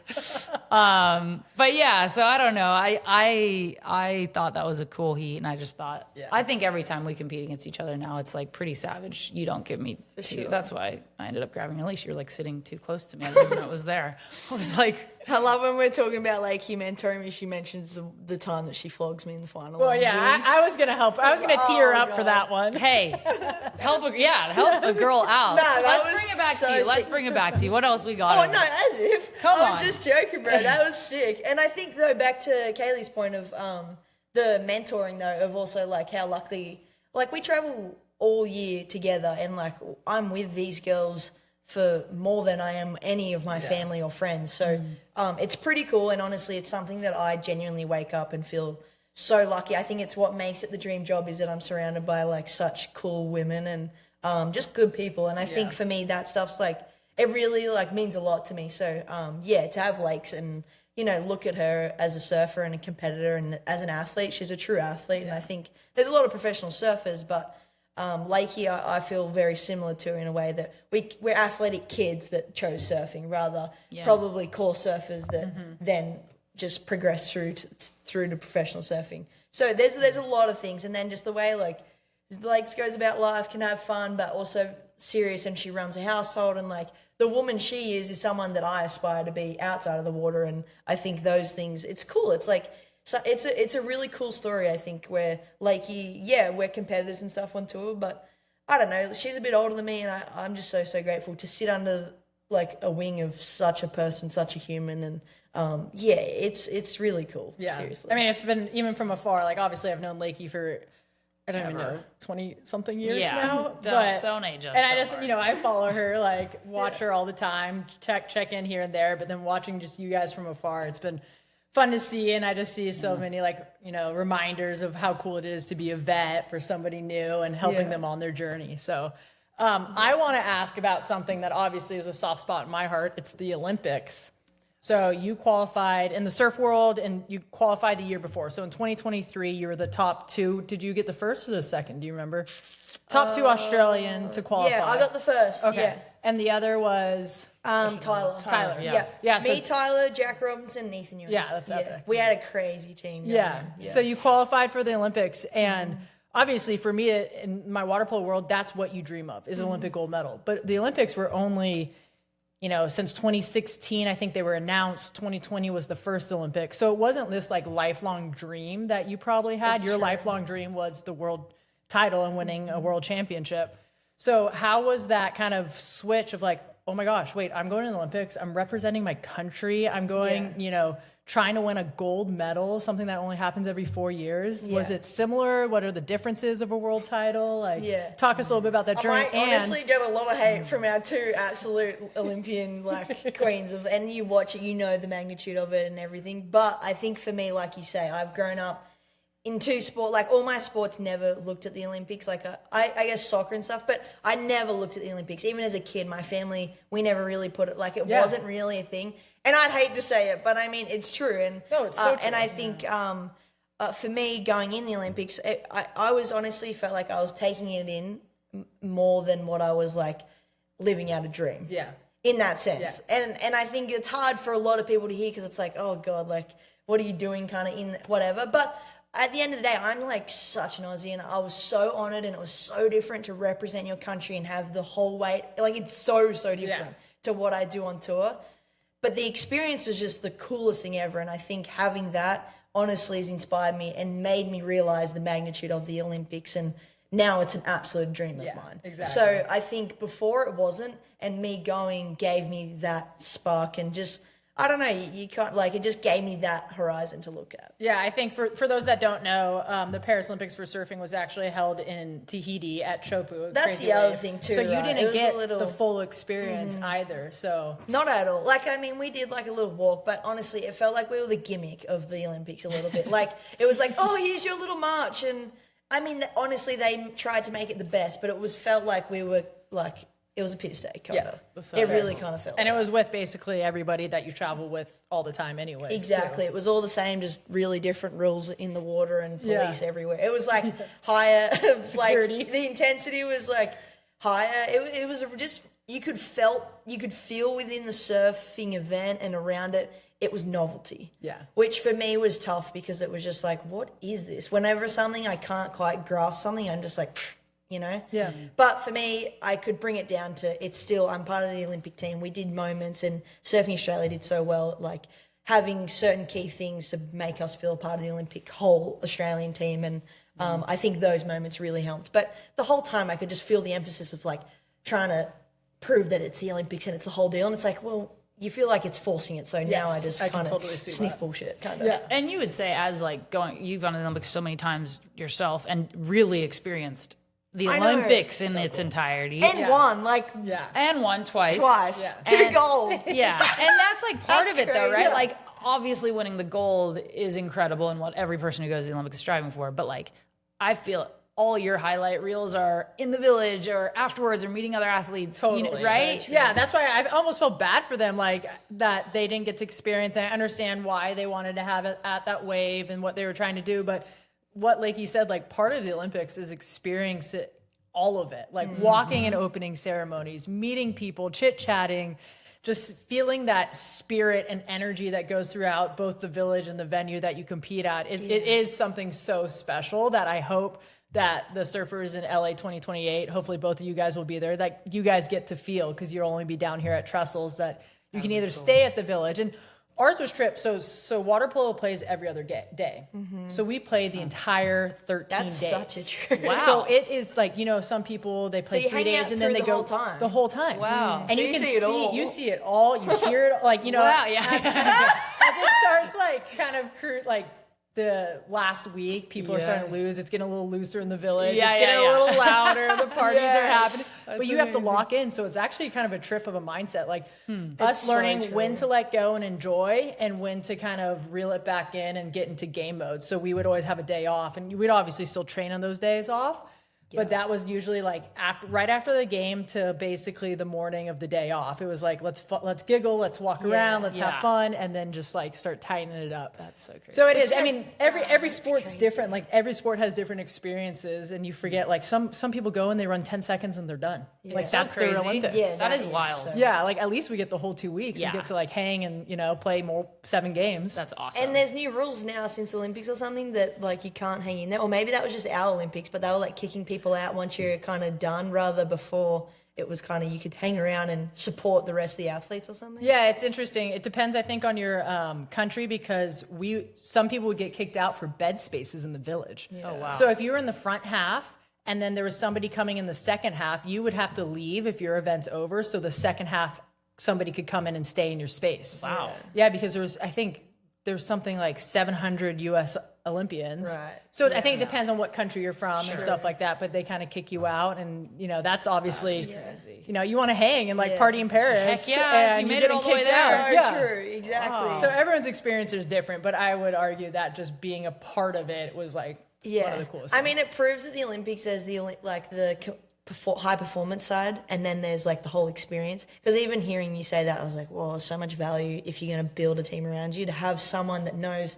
But yeah, so I don't know. I thought that was a cool heat, and I just thought I think every time we compete against each other now, it's like pretty savage. You don't give me too. That's why I ended up grabbing your leash. You're like sitting too close to me. I didn't even know it was there. I was like, I love when we're talking about like you mentoring me. She mentions the time that she flogs me in the final. Well, and yeah, wins. I was gonna help. I was gonna tee her Oh, up for God. that one. hey, help a girl out. No, that Let's was bring it back so to you. Let's sick. bring it back to you. What else we got? Oh over no, there? as if. Come I was on. just joking, bro. That was sick. And I think though, back to Kaylee's point of the mentoring though, of also like how lucky, like we travel all year together, and like I'm with these girls for more than I am any of my family or friends. So it's pretty cool, and honestly, it's something that I genuinely wake up and feel so lucky. I think it's what makes it the dream job is that I'm surrounded by like such cool women and just good people. And I think for me, that stuff's like, it really like means a lot to me. So yeah, to have Lakes and, you know, look at her as a surfer and a competitor and as an athlete, she's a true athlete. And I think there's a lot of professional surfers, but Lakey, I feel very similar to her in a way that we're athletic kids that chose surfing rather probably core surfers that then just progress through to professional surfing. So there's a lot of things, and then just the way like Lakes goes about life, can have fun, but also serious, and she runs a household, and like the woman she is someone that I aspire to be outside of the water, and I think those things, it's cool. It's like, so it's a really cool story, I think, where Lakey, we're competitors and stuff on tour, but I don't know, she's a bit older than me, and I'm just so grateful to sit under like a wing of such a person, such a human, and it's really cool. Yeah, seriously. I mean, it's been even from afar. Like obviously, I've known Lakey for I don't even know, 20 something years Yeah. now. Don't age us And I so just, hard. I follow her, like watch her all the time, check in here and there. But then watching just you guys from afar, it's been fun to see. And I just see so many reminders of how cool it is to be a vet for somebody new and helping them on their journey. So I want to ask about something that obviously is a soft spot in my heart. It's the Olympics. So you qualified in the surf world and you qualified the year before. So in 2023, you were the top 2. Did you get the first or the second? Do you remember? Top 2 Australian to qualify. Yeah, I got the first. Okay. Yeah. And the other was Tyler. Tyler. Yeah. Yeah. So, Me, Tyler, Jack Robinson, and Ethan Ewing. Yeah, that's epic. We had a crazy team. yeah. So you qualified for the Olympics, and obviously for me in my water polo world, that's what you dream of is an Olympic gold medal. But the Olympics were only, since 2016, I think they were announced. 2020 was the first Olympics. So it wasn't this like lifelong dream that you probably had. Your lifelong dream was the world title and winning a world championship. So how was that kind of switch of like, oh my gosh, wait, I'm going to the Olympics. I'm representing my country. I'm going, trying to win a gold medal, something that only happens every 4 years. Was it similar? What are the differences of a world title? Talk us a little bit about that journey. I might honestly get a lot of hate from our 2 absolute Olympian queens and you watch it, the magnitude of it and everything. But I think for me, like you say, I've grown up in 2 sports, all my sports never looked at the Olympics, I guess soccer and stuff, but I never looked at the Olympics. Even as a kid, my family, we never really put it, it wasn't really a thing. And I'd hate to say it, but I mean, it's true. And no, it's so true. And I think for me, going in the Olympics, I was honestly felt like I was taking it in more than what I was living out a dream. Yeah. In that sense. Yeah. And I think it's hard for a lot of people to hear because it's oh God, what are you doing kind of in whatever. But at the end of the day, I'm such an Aussie and I was so honored and it was so different to represent your country and have the whole weight. It's so different to what I do on tour. But the experience was just the coolest thing ever. And I think having that honestly has inspired me and made me realize the magnitude of the Olympics. And now it's an absolute dream of mine. Exactly. So I think before it wasn't, and me going gave me that spark and just, I don't know, you can't, it just gave me that horizon to look at. Yeah, I think for those that don't know, the Paris Olympics for surfing was actually held in Tahiti at Chopu. That's the other thing too, So you right? didn't get the full experience either, so. Not at all. We did a little walk, but honestly, it felt like we were the gimmick of the Olympics a little bit. It was oh, here's your little march. And I mean, honestly, they tried to make it the best, but it felt like we were it was a piss take, kind of. It really kind of felt and it was with basically everybody that you travel with all the time anyway. Exactly. It was all the same, just really different rules in the water and police everywhere. It was higher. It was the intensity was higher. It was just, you could feel within the surfing event and around it, it was novelty. Yeah. Which for me was tough because it was just what is this? Whenever something I can't quite grasp something, I'm just Yeah. But for me, I could bring it down to it's still, I'm part of the Olympic team. We did moments and Surfing Australia did so well at having certain key things to make us feel part of the Olympic whole Australian team. And I think those moments really helped. But the whole time I could just feel the emphasis of trying to prove that it's the Olympics and it's the whole deal. And it's well, you feel like it's forcing it. So now I just kind of totally sniff bullshit. Kind of. Yeah. And you would say as you've gone to the Olympics so many times yourself and really experienced the Olympics in its entirety. And won, and won twice. Yeah. 2 gold. Yeah. And that's part of it though, crazy. right? Obviously winning the gold is incredible and what every person who goes to the Olympics is striving for. But I feel all your highlight reels are in the village or afterwards or meeting other athletes. Totally. Right? Yeah, that's why I almost felt bad for them, that they didn't get to experience. And I understand why they wanted to have it at that wave and what they were trying to do. But what Lakey said, part of the Olympics is experiencing all of it, walking in opening ceremonies, meeting people, chit-chatting, just feeling that spirit and energy that goes throughout both the village and the venue that you compete at. It is something so special that I hope that the surfers in LA 2028, hopefully both of you guys will be there, that you guys get to feel, because you'll only be down here at Trestles, that you can either stay at the village. And ours was tripped. So water polo plays every other day. Mm-hmm. So we played the entire 13 That's days. That's such a trip. Wow. So it is some people, they play 3 days and then they go the whole time. Wow. And So you can see it all. You see it all. You hear it, wow, yeah. as it starts kind of the last week, people are starting to lose. It's getting a little looser in the village. Yeah, it's getting yeah. a little louder. The parties are happening. That's But you have to amazing. lock in. So it's actually kind of a trip of a mindset. Like It's us so learning true. when to let go and enjoy and when to kind of reel it back in and get into game mode. So we would always have a day off. And we'd obviously still train on those days off. But that was usually like right after the game to basically the morning of the day off. It was like, let's giggle, let's walk around, let's have fun, and then just like start tightening it up. That's so crazy. So it is. I mean, every sport's different. Like every sport has different experiences, and you forget. Like some people go and they run 10 seconds and they're done. Like that's their crazy. Olympics. Yeah, That is wild. so- Yeah, like at least we get the whole 2 weeks and Yeah. get to like hang and play more 7 games. That's awesome. And there's new rules now since the Olympics or something that like you can't hang in there. Or maybe that was just our Olympics, but they were like kicking people out once you're kind of done, rather before it was kind of you could hang around and support the rest of the athletes or something. Yeah, it's interesting. It depends, I think, on your country because some people would get kicked out for bed spaces in the village. Oh, wow. So if you were in the front half and then there was somebody coming in the second half, you would have to leave if your event's over. So the second half, somebody could come in and stay in your space. Wow. Yeah, because I think there's something like 700 U.S. Olympians. Right. So I think it depends on what country you're from and stuff like that, but they kind of kick you out and, that's obviously, you want to hang and like party in Paris. Heck yeah, and you you're made it getting all the way kicked there. out. So Yeah. true, exactly. So everyone's experience is different, but I would argue that just being a part of it was like one of the coolest I mean, things. it proves that the Olympics is high performance side, and then there's like the whole experience. Because even hearing you say that, I was like, "Whoa, so much value if you're going to build a team around you to have someone that knows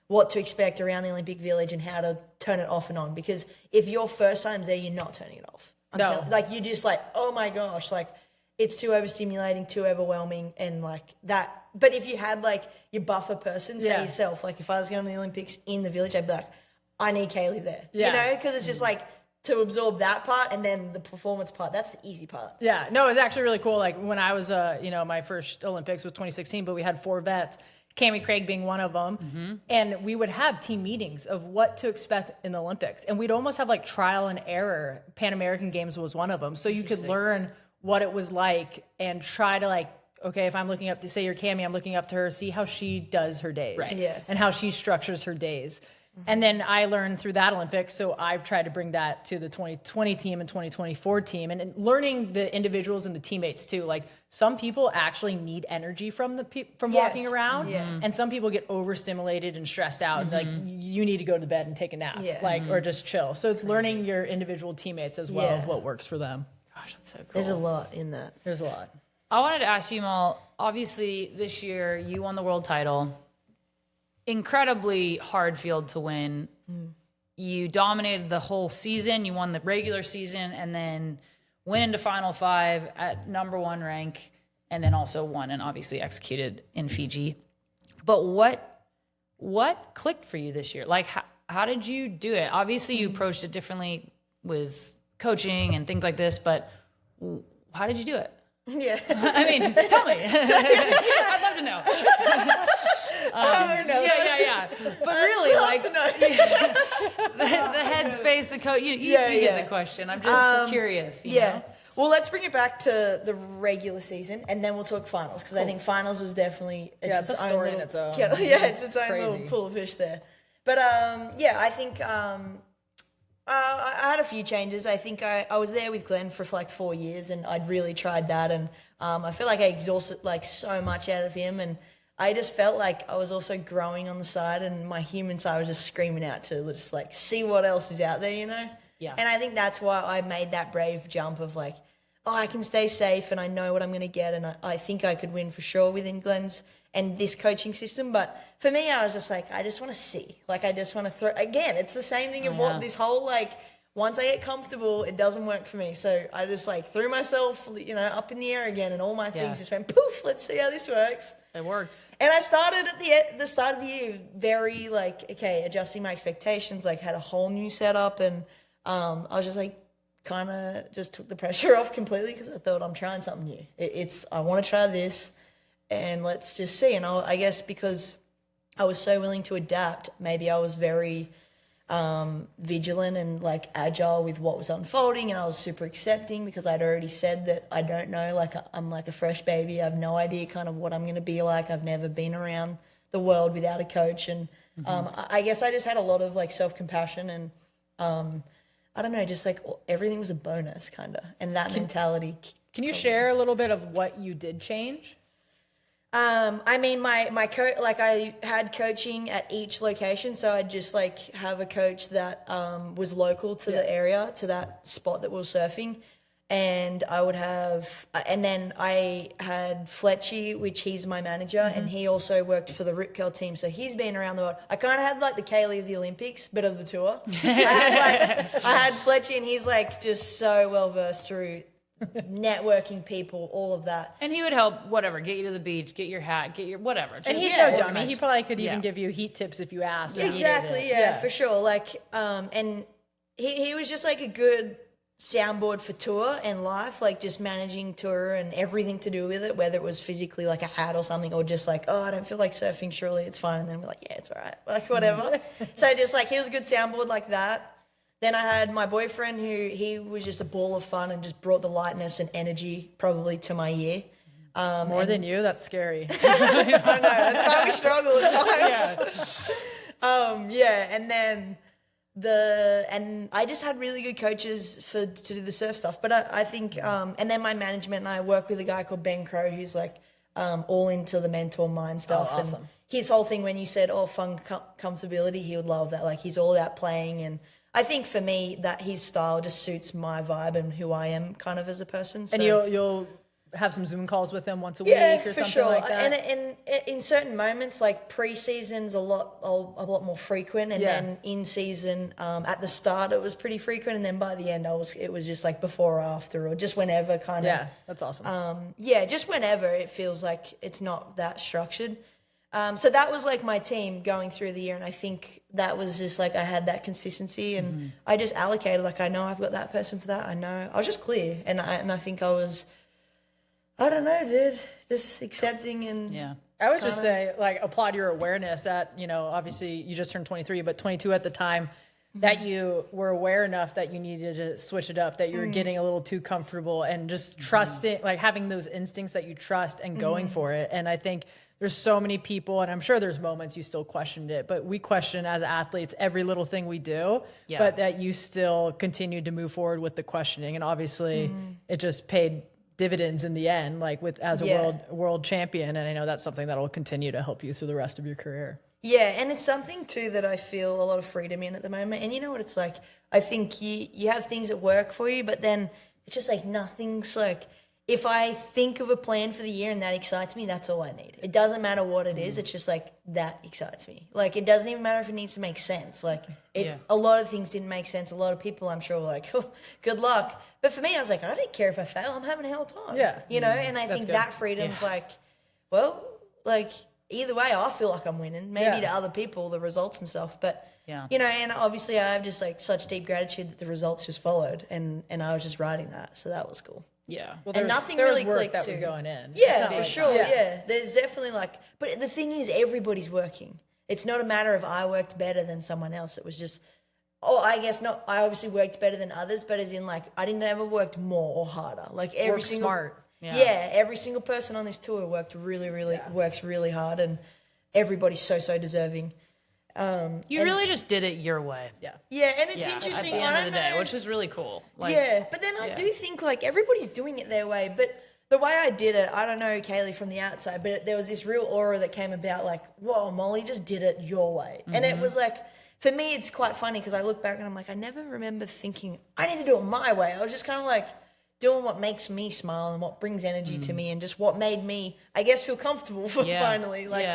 what to expect around the Olympic Village and how to turn it off and on." Because if your first time's there, you're not turning it off. Like you're just like, "Oh my gosh!" Like it's too overstimulating, too overwhelming, and like that. But if you had like your buffer person, say yourself, like if I was going to the Olympics in the Village, I'd be like, I need Kaylee there. Yeah. Because it's just like to absorb that part and then the performance part. That's the easy part. Yeah, no, it was actually really cool. Like when I was, my first Olympics was 2016, but we had 4 vets, Cammie Craig being one of them. And we would have team meetings of what to expect in the Olympics. And we'd almost have like trial and error. Pan American Games was one of them. So you could learn what it was like and try to like, okay, if I'm looking up to, say you're Cammie, I'm looking up to her, see how she does her days. Right. Yes. And how she structures her days. And then I learned through that Olympics, so I've tried to bring that to the 2020 team and 2024 team, and learning the individuals and the teammates too. Like some people actually need energy from walking around, and some people get overstimulated and stressed out. And like you need to go to bed and take a nap, or just chill. So it's learning your individual teammates as well of what works for them. Gosh, that's so cool. There's a lot in that. There's a lot. I wanted to ask you, Mal, obviously this year you won the world title. Incredibly hard field to win. You dominated the whole season. You won the regular season and then went into Final 5 at number 1 rank and then also won and obviously executed in Fiji. But what clicked for you this year? Like how did you do it? Obviously you approached it differently with coaching and things like this, but how did you do it? Yeah. I mean, tell me. I'd love to know. Yeah. But really, like the headspace, the coach. You get the question. I'm just curious. You know? Well, let's bring it back to the regular season, and then we'll talk finals because I think finals was definitely it's a story in its own. it's its own crazy. little pool of fish there. But I think I had a few changes. I think I was there with Glenn for like 4 years, and I'd really tried that, and I feel like I exhausted like so much out of him, and I just felt like I was also growing on the side, and my human side was just screaming out to just like see what else is out there, you know? Yeah. And I think that's why I made that brave jump of like, oh, I can stay safe and I know what I'm going to get, and I think I could win for sure within Glenn's and this coaching system. But for me, I was just like, I just want to see. Like, I just want to throw. Again, it's the same thing of what this whole like, once I get comfortable, it doesn't work for me. So I just like threw myself, up in the air again, and all my things just went poof. Let's see how this works. It worked. And I started at the start of the year very like, okay, adjusting my expectations, like had a whole new setup, and I was just like, kind of just took the pressure off completely because I thought I'm trying something new. I want to try this, and let's just see. And I guess because I was so willing to adapt, maybe I was very vigilant and like agile with what was unfolding, and I was super accepting because I'd already said that I don't know, like I'm like a fresh baby. I have no idea kind of what I'm going to be like. I've never been around the world without a coach, and I guess I just had a lot of like self-compassion and I don't know, just like everything was a bonus kind of, and that mentality. Can you share a little bit of what you did change? I mean, my coach, like I had coaching at each location, so I'd just like have a coach that was local to the area, to that spot that we were surfing. And I would have, and then I had Fletchy, which he's my manager, and he also worked for the Rip Curl team, so he's been around the world. I kind of had like the Kaylee of the Olympics, but of the tour. I had Fletchy, and he's like just so well versed through networking people, all of that. And he would help, whatever, get you to the beach, get your hat, get your whatever. And he's Yeah. no dummy. He probably could even give you heat tips if you asked. or Exactly, needed it. yeah, for sure. Like, and he was just like a good soundboard for tour and life, like just managing tour and everything to do with it, whether it was physically like a hat or something, or just like, oh, I don't feel like surfing, surely it's fine. And then we're like, yeah, it's all right, like whatever. So just like, he was a good soundboard like that. Then I had my boyfriend he was just a ball of fun and just brought the lightness and energy probably to my year. More than you? That's scary. I know, that's why we struggle at times. And then and I just had really good coaches to do the surf stuff. But I think, and then my management, and I work with a guy called Ben Crow, who's like all into the mentor mind stuff. Oh, awesome. And his whole thing, when you said, fun, comfortability, he would love that. Like, he's all about playing. And I think for me that his style just suits my vibe and who I am kind of as a person. So. And you'll have some Zoom calls with him once a week or for something sure. like that. And in certain moments, like pre-season's a lot more frequent, and then in season, at the start it was pretty frequent, and then by the end it was just like before or after, or just whenever kind of. Yeah, that's awesome. Just whenever it feels like it's not that structured. So that was like my team going through the year, and I think that was just like I had that consistency, and I just allocated, like, I know I've got that person for that. I know I was just clear, and I think I was. I don't know, dude. Just accepting and I would just say, like, applaud your awareness at, obviously you just turned 23, but 22 at the time, that you were aware enough that you needed to switch it up, that you were getting a little too comfortable, and just trusting, like having those instincts that you trust and going for it. And I think there's so many people, and I'm sure there's moments you still questioned it, but we question as athletes every little thing we do, but that you still continued to move forward with the questioning. And obviously it just paid dividends in the end, like as a world champion. And I know that's something that'll continue to help you through the rest of your career. Yeah, and it's something too that I feel a lot of freedom in at the moment. And you know what it's like? I think you have things that work for you, but then it's just like nothing's like, if I think of a plan for the year and that excites me, that's all I need. It doesn't matter what it is. It's just like, that excites me. Like, it doesn't even matter if it needs to make sense. Like, a lot of things didn't make sense. A lot of people, I'm sure, were like, oh, good luck. But for me, I was like, I don't care if I fail. I'm having a hell of a time. Yeah. And I think good. that freedom's like, well, like, either way, I feel like I'm winning. Maybe to other people, the results and stuff. But, and obviously I have just like such deep gratitude that the results just followed. And I was just riding that. So that was cool. Yeah. Well, And nothing there was really work clicked that too. was going in. Yeah, It's for not sure. like- Yeah. There's definitely like, but the thing is, everybody's working. It's not a matter of I worked better than someone else. It was just, I guess not. I obviously worked better than others, but as in like, I didn't ever worked more or harder. Like every Work single, smart. every single person on this tour works really hard, and everybody's so deserving. You really just did it your way. Yeah, and it's At interesting. the I end don't of the day, know. which is really cool. Like, But then I do think like everybody's doing it their way, but the way I did it, I don't know Kaylee from the outside, but there was this real aura that came about like, whoa, Molly just did it your way. And it was like, for me, it's quite funny because I look back and I'm like, I never remember thinking I need to do it my way. I was just kind of like doing what makes me smile and what brings energy to me and just what made me, I guess, feel comfortable for finally. Like,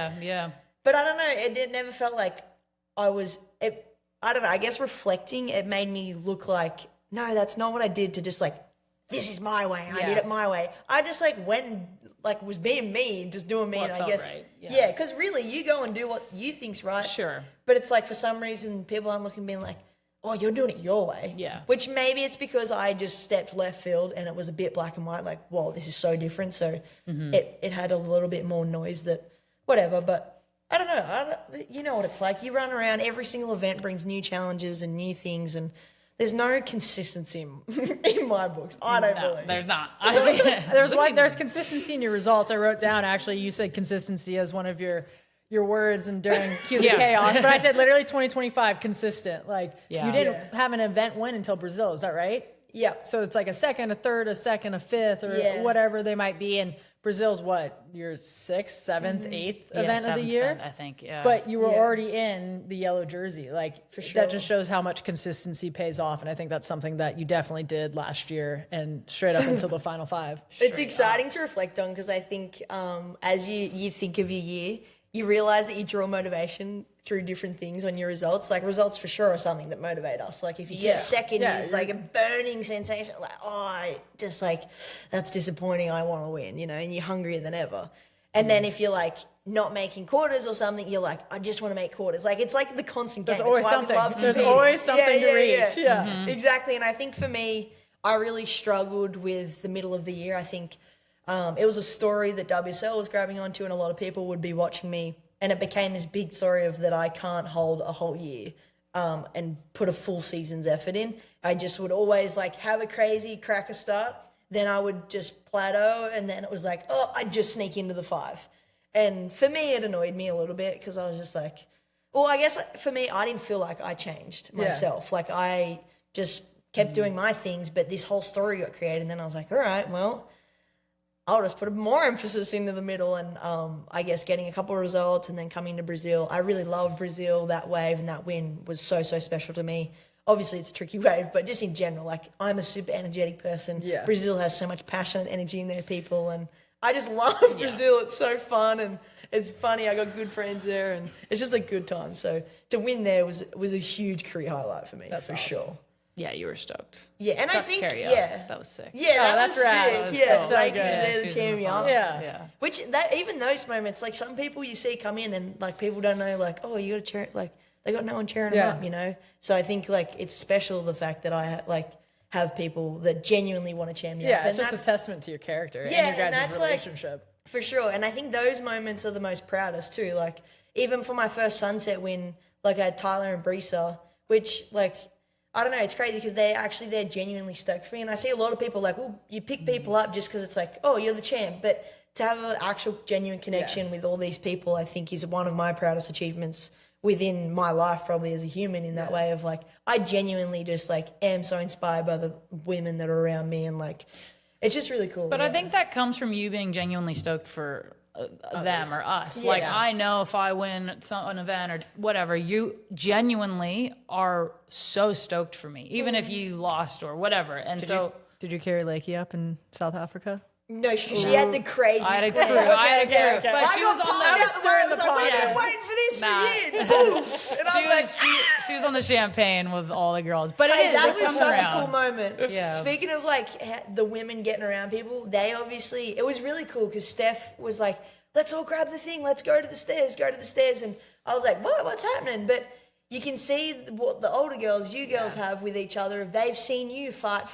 But I don't know, it never felt like I don't know, I guess reflecting, it made me look like, no, that's not what I did to just like, this is my way, I did it my way. I just like went and like was being me, just doing me, What and I felt guess, right. because really you go and do what you think's right. Sure. But it's like for some reason people aren't looking being like, oh, you're doing it your way. Yeah. Which maybe it's because I just stepped left field and it was a bit black and white, like, whoa, this is so different. So it had a little bit more noise that whatever, but I don't know. You know what it's like. You run around, every single event brings new challenges and new things, and there's no consistency in my books. I don't believe. There's not. There's consistency in your results. I wrote down, actually, you said consistency as one of your your words and during Cue the Yeah. Chaos, but I said literally 2025 consistent. Like Yeah. you didn't have an event win until Brazil. Is that right? Yeah. So it's like a second, a third, a second, a fifth, or Yeah. whatever they might be. And Brazil's what, your sixth, seventh, eighth Yeah, event of the seventh year? event, I think. Yeah. But you were Yeah. already in the yellow jersey. Like, For sure. that just shows how much consistency pays off. And I think that's something that you definitely did last year and straight up until the final five. It's exciting to reflect on because I think as you think of your year, you realize that you draw motivation through different things on your results. Like results for sure are something that motivate us. Like if you get second, Yeah, it's like a burning sensation. Like, just like, that's disappointing. I want to win, and you're hungrier than ever. And then if you're like not making quarters or something, you're like, I just want to make quarters. Like it's like the constant game. There's always It's why we something. love There's competing. always something to reach. Yeah. Exactly. And I think for me, I really struggled with the middle of the year. I think it was a story that WSL was grabbing onto and a lot of people would be watching me. And it became this big story of that I can't hold a whole year and put a full season's effort in. I just would always like have a crazy cracker start. Then I would just plateau. And then it was like, I'd just sneak into the 5. And for me, it annoyed me a little bit because I was just like, well, I guess for me, I didn't feel like I changed myself. Like I just kept doing my things, but this whole story got created. And then I was like, all right, well, I'll just put more emphasis into the middle and I guess getting a couple of results and then coming to Brazil. I really love Brazil. That wave and that win was so special to me. Obviously, it's a tricky wave, but just in general, like I'm a super energetic person. Yeah. Brazil has so much passion and energy in their people and I just love Brazil. It's so fun and it's funny. I got good friends there and it's just a good time. So to win there was a huge career highlight for me. That's for awesome. sure. yeah, you were stoked. Yeah, and I Got to think, carry out. yeah. That was sick. Yeah, that that's was rad. sick. That was Yeah, cool. like So he was good. there She to was cheer in me the up. final. Yeah. Yeah. Which that even those moments, like some people you see come in and like people don't know, like, oh, you got to cheer, like they got no one cheering Yeah. them up, So I think like it's special the fact that I have people that genuinely want to cheer me up. Yeah, it's And just a testament to your character Yeah, and your and guys' that's, like, relationship. for sure. And I think those moments are the most proudest too. Like even for my first Sunset win, like I had Tyler and Brisa, which like, I don't know, it's crazy because they're genuinely stoked for me. And I see a lot of people like, well, you pick people up just because it's like, oh, you're the champ. But to have an actual genuine connection with all these people, I think is one of my proudest achievements within my life probably as a human in that way of like, I genuinely just like am so inspired by the women that are around me and like, it's just really cool. But I think that comes from you being genuinely stoked for them or us. Yeah. Like I know if I win an event or whatever, you genuinely are so stoked for me, even if you lost or whatever. And Did you carry Lakey up in South Africa? No, she had the craziest I had a crew. crew. I had a crew. okay. But I she got was on pulled the out the way. I was like, we've Yeah. been waiting for this Nah. for years. Boom. And I was like, she was on the champagne with all the girls. But hey, it that it was comes such around. a cool moment. Yeah. Speaking of like the women getting around people, they obviously, it was really cool because Steph was like, let's all grab the thing. Let's go to the stairs. And I was like, what's happening? But you can see what the older girls, you girls have with each other. If they've seen you fight.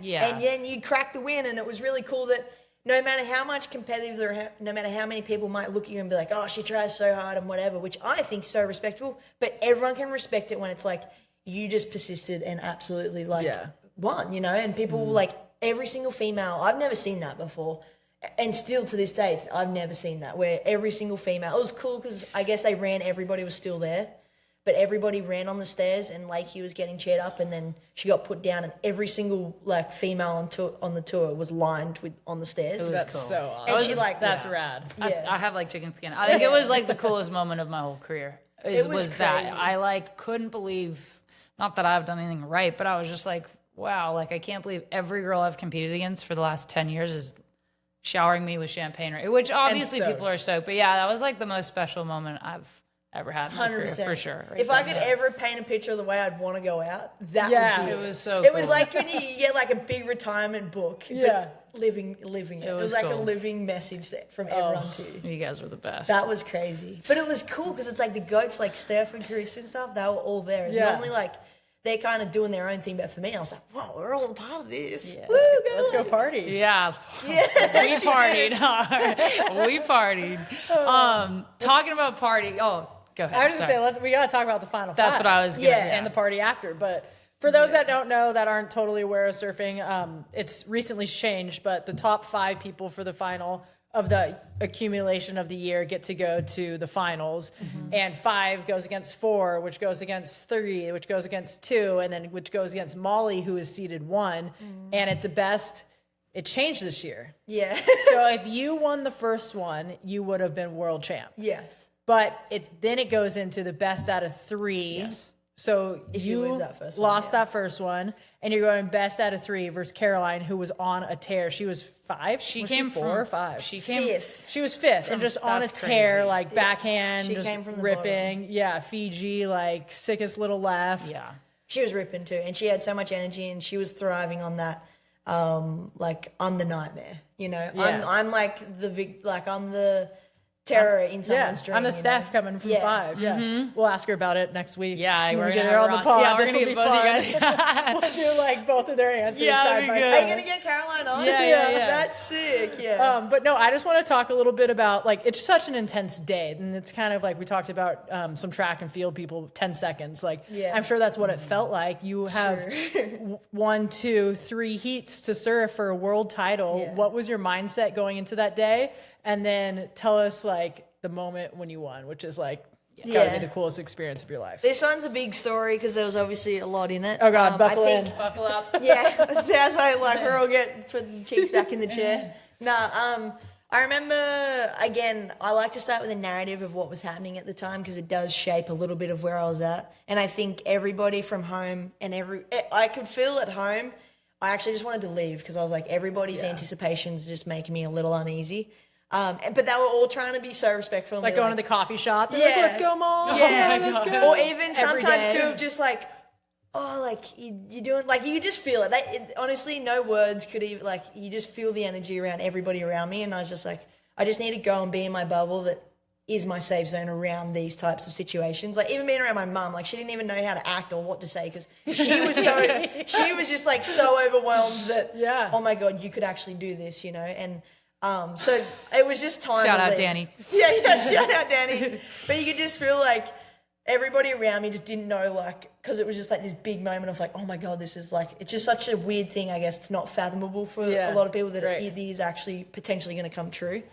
Yeah. And then you crack the win. And it was really cool that no matter how much competitive or no matter how many people might look at you and be like, oh, she tries so hard and whatever, which I think is so respectable. But everyone can respect it when it's like you just persisted and absolutely like won, and people like every single female, I've never seen that before. And still to this day, I've never seen that where every single female, it was cool because I guess they ran, everybody was still there. But everybody ran on the stairs and Lakey was getting cheered up and then she got put down and every single like female on the tour was lined on the stairs. That's cool. so awesome. And she like, That's rad. yeah. I have like chicken skin. I think it was like the coolest moment of my whole career. It was Was that crazy. I like couldn't believe, not that I've done anything right, but I was just like, wow, like I can't believe every girl I've competed against for the last 10 years is showering me with champagne, which obviously stoked. people are stoked. But yeah, that was like the most special moment I've ever had in my career 100%. for sure. If I could ever paint a picture of the way I'd want to go out, that Yeah. would be It was so It was cool. like when you get like a big retirement book, but Yeah. living it. It was was like a cool. living message from everyone to you. You guys were the best. That was crazy. But it was cool because it's like the goats like Steph and Carissa and stuff, they were all there. It's Yeah. normally like they're kind of doing their own thing, but for me, I was like, whoa, we're all a part of this. Yeah. Woo, Let's go guys. party. Yeah, we partied hard. We partied. Talking about party. Oh, go ahead. I was just Sorry. gonna say, we gotta talk about the final That's five. what I was gonna. Yeah. And the party after. But for those that don't know, that aren't totally aware of surfing, it's recently changed, but the top 5 people for the final of the accumulation of the year get to go to the finals, and 5 goes against 4, which goes against 3, which goes against 2, and then which goes against Molly, who is seeded 1, and it's a best. It changed this year. Yeah. So if you won the first one, you would have been world champ. Yes. But then it goes into the best out of 3. Yes. So If you lose that first one, lost that first one, and you're going best out of 3 versus Caroline, who was on a tear. She was 5. She Was came 4 from or 5. She came. 5th. She was 5th and just on a That's tear, crazy. like backhand, She just came from the ripping. Yeah, Fiji, like sickest little left. Yeah. She was ripping too, and she had so much energy, and she was thriving on that. Like I'm the nightmare, you know. Yeah. I'm like I'm the terror in someone's dream. I'm the you know? Steph coming from 5. Yeah, we'll ask her about it next week. Yeah, When we're we gonna get her on the pod. Yeah, we're This gonna will get be both of you fun. guys. We'll do like both of their answers Yeah, side that'd by be side. good. Are you gonna get Caroline on? Yeah. That's sick. Yeah. But no, I just want to talk a little bit about, like, it's such an intense day, and it's kind of like we talked about some track and field people, 10 seconds. Like, Yeah. I'm sure that's what it felt like. You have 1, 2, 3 heats to serve for a world title. Yeah. What was your mindset going into that day? And then tell us, like, the moment when you won, which is like gotta Yeah. be the coolest experience of your life. This one's a big story because there was obviously a lot in it. Oh God, I buckle think, in. Buckle up. Yeah, that's how we're all put the cheeks back in the chair. I remember, again, I like to start with a narrative of what was happening at the time because it does shape a little bit of where I was at. And I think everybody from home I could feel at home, I actually just wanted to leave because I was like, everybody's anticipations just making me a little uneasy. But they were all trying to be so respectful. And Like be going to the coffee shop. They're like, let's go, Mom. Yeah, let's go. Or even Every sometimes day. too of just like, oh, like you're doing, like you just feel it. Honestly, no words could even, like, you just feel the energy around everybody around me. And I was just like, I just need to go and be in my bubble that is my safe zone around these types of situations. Like even being around my mum, like she didn't even know how to act or what to say because she was she was just like so overwhelmed that, oh my God, you could actually do this, you know? And so it was just time. Shout to out leave. Danny. Yeah, shout out Danny. But you could just feel like everybody around me just didn't know, like, because it was just like this big moment of like, oh my God, this is like, it's just such a weird thing, I guess. It's not fathomable for a lot of people that it is actually potentially going to come true.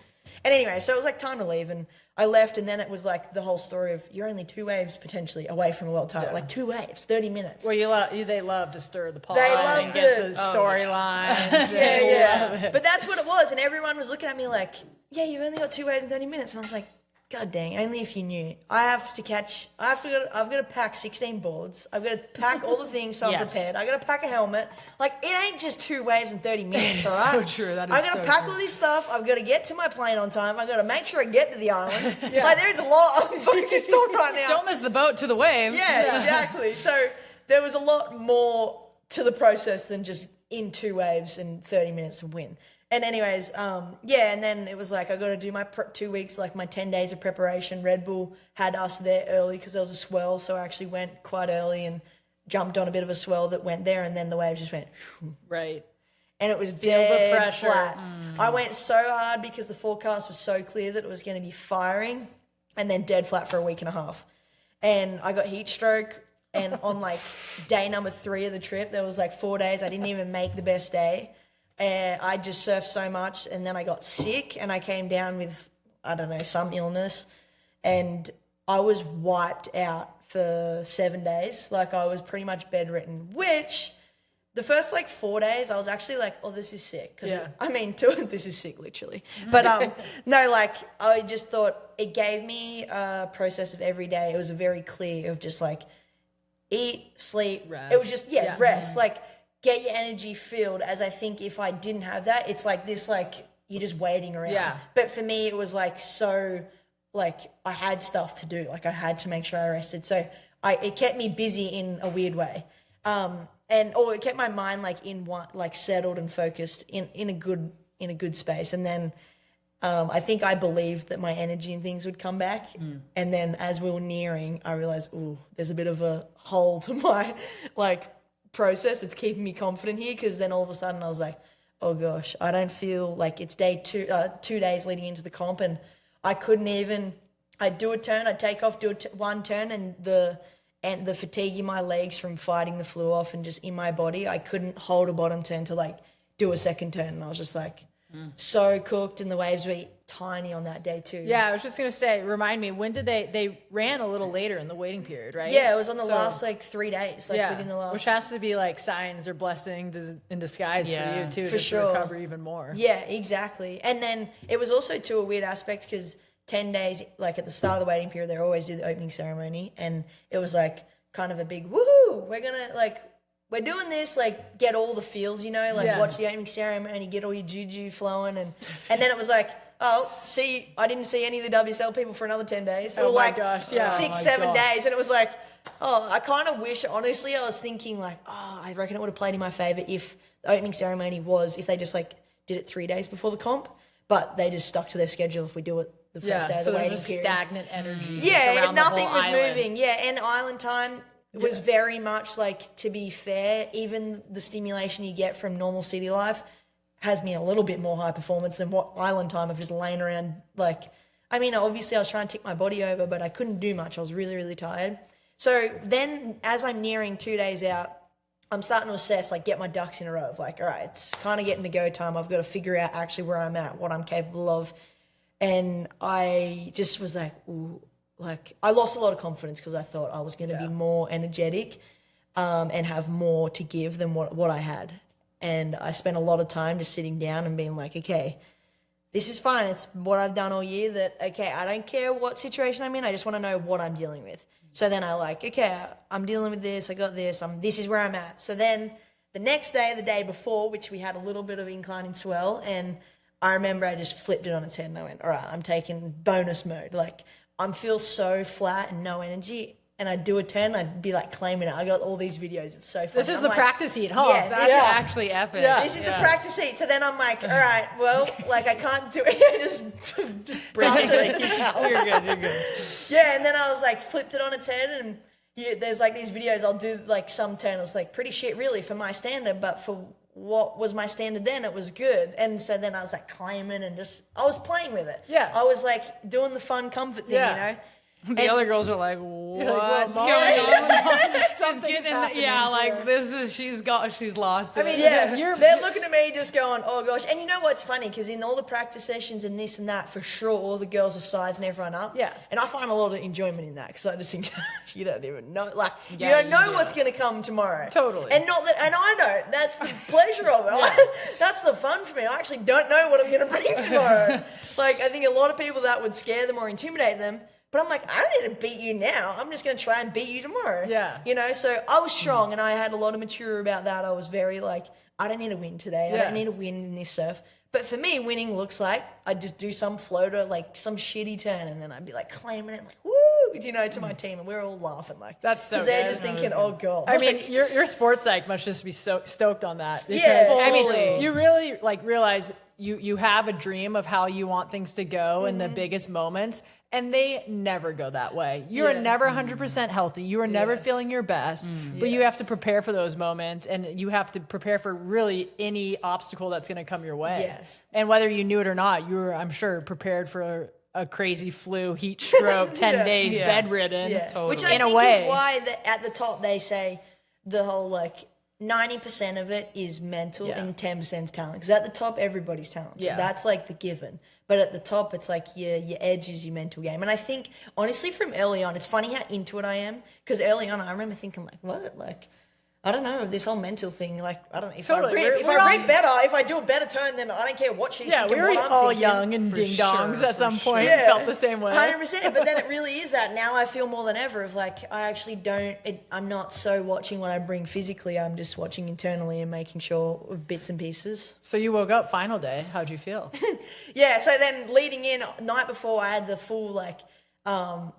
And anyway, so it was like time to leave, and I left, and then it was like the whole story of you're only 2 waves potentially away from a world title, like 2 waves, 30 minutes. Well, they love to stir the pot. They love and get the- the storylines. Yeah. But that's what it was, and everyone was looking at me like, yeah, you've only got 2 waves in 30 minutes, and I was like, God dang, only if you knew. I've got to pack 16 boards. I've got to pack all the things so I'm prepared. I've got to pack a helmet. Like, it ain't just 2 waves in 30 minutes, all right? So true. That is I've got to so pack true. all this stuff. I've got to get to my plane on time. I've got to make sure I get to the island. Like, there's a lot I'm focused on right now. Don't miss the boat to the wave. Yeah, exactly. So there was a lot more to the process than just in 2 waves in 30 minutes to win. And anyways, and then it was like I got to do my 2 weeks, like my 10 days of preparation. Red Bull had us there early because there was a swell, so I actually went quite early and jumped on a bit of a swell that went there, and then the waves just went. Right. And it was Feel the dead pressure. flat. I went so hard because the forecast was so clear that it was going to be firing, and then dead flat for a week and a half. And I got heat stroke, and on like day number 3 of the trip, there was like 4 days I didn't even make the best day. And I just surfed so much, and then I got sick, and I came down with, I don't know, some illness, and I was wiped out for 7 days. Like, I was pretty much bedridden, which the first, like, 4 days, I was actually like, oh, this is sick. This is sick, literally. But, no, like, I just thought it gave me a process of every day. It was very clear of just, like, eat, sleep. Rest. It was just, rest. Like, get your energy filled, as I think if I didn't have that, it's like this, like, you're just waiting around. Yeah. But for me, it was like so, like, I had stuff to do. Like, I had to make sure I rested. So it kept me busy in a weird way. It kept my mind, like, in one, like, settled and focused in a good space. And then I think I believed that my energy and things would come back. And then as we were nearing, I realized, there's a bit of a hole to my, like, process. It's keeping me confident here, because then all of a sudden I was like, oh gosh, I don't feel like it's day 2, 2 days leading into the comp, and I couldn't even, I'd do a turn, I'd take off, do one turn, and the fatigue in my legs from fighting the flu off and just in my body, I couldn't hold a bottom turn to like do a second turn. And I was just like, so cooked, and the waves were tiny on that day too. Yeah, I was just gonna say, remind me, when did they ran a little later in the waiting period, right? Yeah, it was on the last like 3 days, like within the last. Which has to be like signs or blessings in disguise for you too, for just to sure. recover even more. Yeah, exactly. And then it was also too a weird aspect because 10 days, like at the start of the waiting period, they always do the opening ceremony, and it was like kind of a big woohoo. We're doing this, like get all the feels, you know, like watch the opening ceremony, get all your juju flowing, and then it was like, oh, see, I didn't see any of the WSL people for another 10 days. Oh or my like gosh, yeah. 6-7 days, and it was like, oh, I kind of wish, honestly, I was thinking like, oh, I reckon it would have played in my favour if the opening ceremony was, if they just like did it 3 days before the comp, but they just stuck to their schedule if we do it the first day of the waiting there's period. Stagnant energy. Yeah, around the nothing whole was island. moving. Yeah, and island time was very much like, to be fair, even the stimulation you get from normal city life has me a little bit more high performance than what island time of just laying around. Like, I mean, obviously I was trying to tick my body over, but I couldn't do much. I was really, really tired. So then as I'm nearing 2 days out, I'm starting to assess, like get my ducks in a row of like, all right, it's kind of getting to go time. I've got to figure out actually where I'm at, what I'm capable of. And I just was like, ooh, like I lost a lot of confidence because I thought I was going to be more energetic and have more to give than what I had. And I spent a lot of time just sitting down and being like, okay, this is fine. It's what I've done all year that, okay, I don't care what situation I'm in. I just want to know what I'm dealing with. So then I like, okay, I'm dealing with this. I got this. This is where I'm at. So then the next day, the day before, which we had a little bit of inclining swell, and I remember I just flipped it on its head and I went, all right, I'm taking bonus mode. Like, I feel so flat and no energy, and I'd do a turn, I'd be like claiming it. I got all these videos. It's so funny. This is I'm the like, practice heat, huh? Yeah, That's actually epic. Yeah. this is the practice heat. So then I'm like, all right, well, like I can't do it. just brass it. You're good. Yeah, and then I was like, flipped it on its head, and there's like these videos. I'll do like some turn. It was like pretty shit, really, for my standard, but for what was my standard then, it was good. And so then I was like claiming and I was playing with it. Yeah. I was like doing the fun comfort thing, you know. The other girls are like, what's Mom? going on? She's Something's getting, happening like here. this is, she's lost it. I mean, Yeah, they're looking at me just going, oh gosh. And you know what's funny? Because in all the practice sessions and this and that, for sure, all the girls are sizing everyone up. Yeah. And I find a lot of enjoyment in that because I just think you don't even know, like you Yeah, don't know yeah. what's going to come tomorrow. Totally. And not that, and I don't. That's the pleasure of it. That's the fun for me. I actually don't know what I'm going to bring tomorrow. Like I think a lot of people that would scare them or intimidate them. But I'm like, I don't need to beat you now. I'm just going to try and beat you tomorrow. Yeah. You know, so I was strong and I had a lot of mature about that. I was very like, I don't need to win today. I Yeah. don't need to win in this surf. But for me, winning looks like I just do some floater, like some shitty turn, and then I'd be like claiming it, like, woo, you know, to my team. And we're all laughing. Like, That's so because they're good. just thinking, oh, God. I mean, Like, your sports psych must just be so stoked on that. Because, Yeah, I mean, totally. you really like realize you have a dream of how you want things to go in the biggest moments, and they never go that way. You are Yeah. never 100% healthy. You are never Yes. feeling your best, but you have to prepare for those moments, and you have to prepare for really any obstacle that's going to come your way. Yes. And whether you knew it or not, you were, I'm sure, prepared for a crazy flu, heat stroke, 10 days Yeah. bedridden. yeah. Totally. Which I In a think way. is why at the top they say the whole like 90% of it is mental Yeah. and 10% is talent. Because at the top, everybody's talented. Yeah. That's like the given. But at the top, it's like your edge is your mental game. And I think, honestly, from early on, it's funny how into it I am. Because early on, I remember thinking like, what? Like, I don't know, this whole mental thing, like, I don't know, if Totally. I rip, We're all- if I do a better turn, then I don't care what she's Yeah, thinking, we were what I'm all thinking. young and ding dongs sure, at some for point. Yeah. Felt the same way. 100%. But then it really is that. Now I feel more than ever of like, I actually I'm not so watching what I bring physically. I'm just watching internally and making sure of bits and pieces. So you woke up final day. How'd you feel? Yeah. So then leading in, night before, I had the full like, not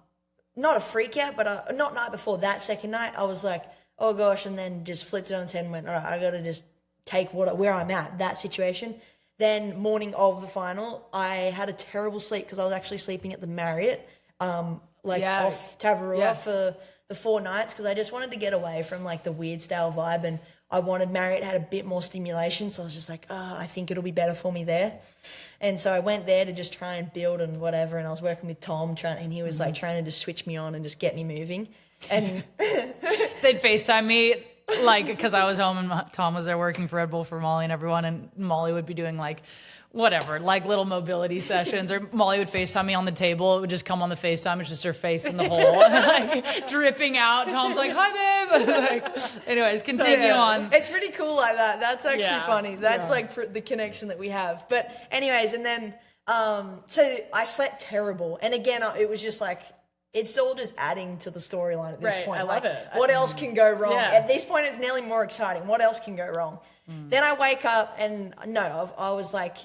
a freak out, but not night before, that second night, I was like, oh gosh, and then just flipped it on its head and went, all right, I got to just take where I'm at, that situation. Then morning of the final, I had a terrible sleep because I was actually sleeping at the Marriott, Yeah. off Tavarua Yeah. for the 4 nights because I just wanted to get away from like the weird style vibe, and I wanted Marriott had a bit more stimulation, so I was just like, I think it'll be better for me there. And so I went there to just try and build and whatever, and I was working with Tom and he was like trying to just switch me on and just get me moving. And They'd FaceTime me, like, because I was home and Tom was there working for Red Bull for Molly and everyone, and Molly would be doing like whatever, like little mobility sessions, or Molly would FaceTime me on the table. It would just come on the FaceTime. It's just her face in the hole, like dripping out. Tom's like, "Hi, babe." Like, anyways, continue on. It's pretty cool like that. That's actually Yeah. funny. That's like the connection that we have. But anyways, and then so I slept terrible, and again, it was just like. It's all just adding to the storyline at this Right, point. I love like, it. What else can go wrong? Yeah. At this point, it's nearly more exciting. What else can go wrong? Then I wake up and I was like,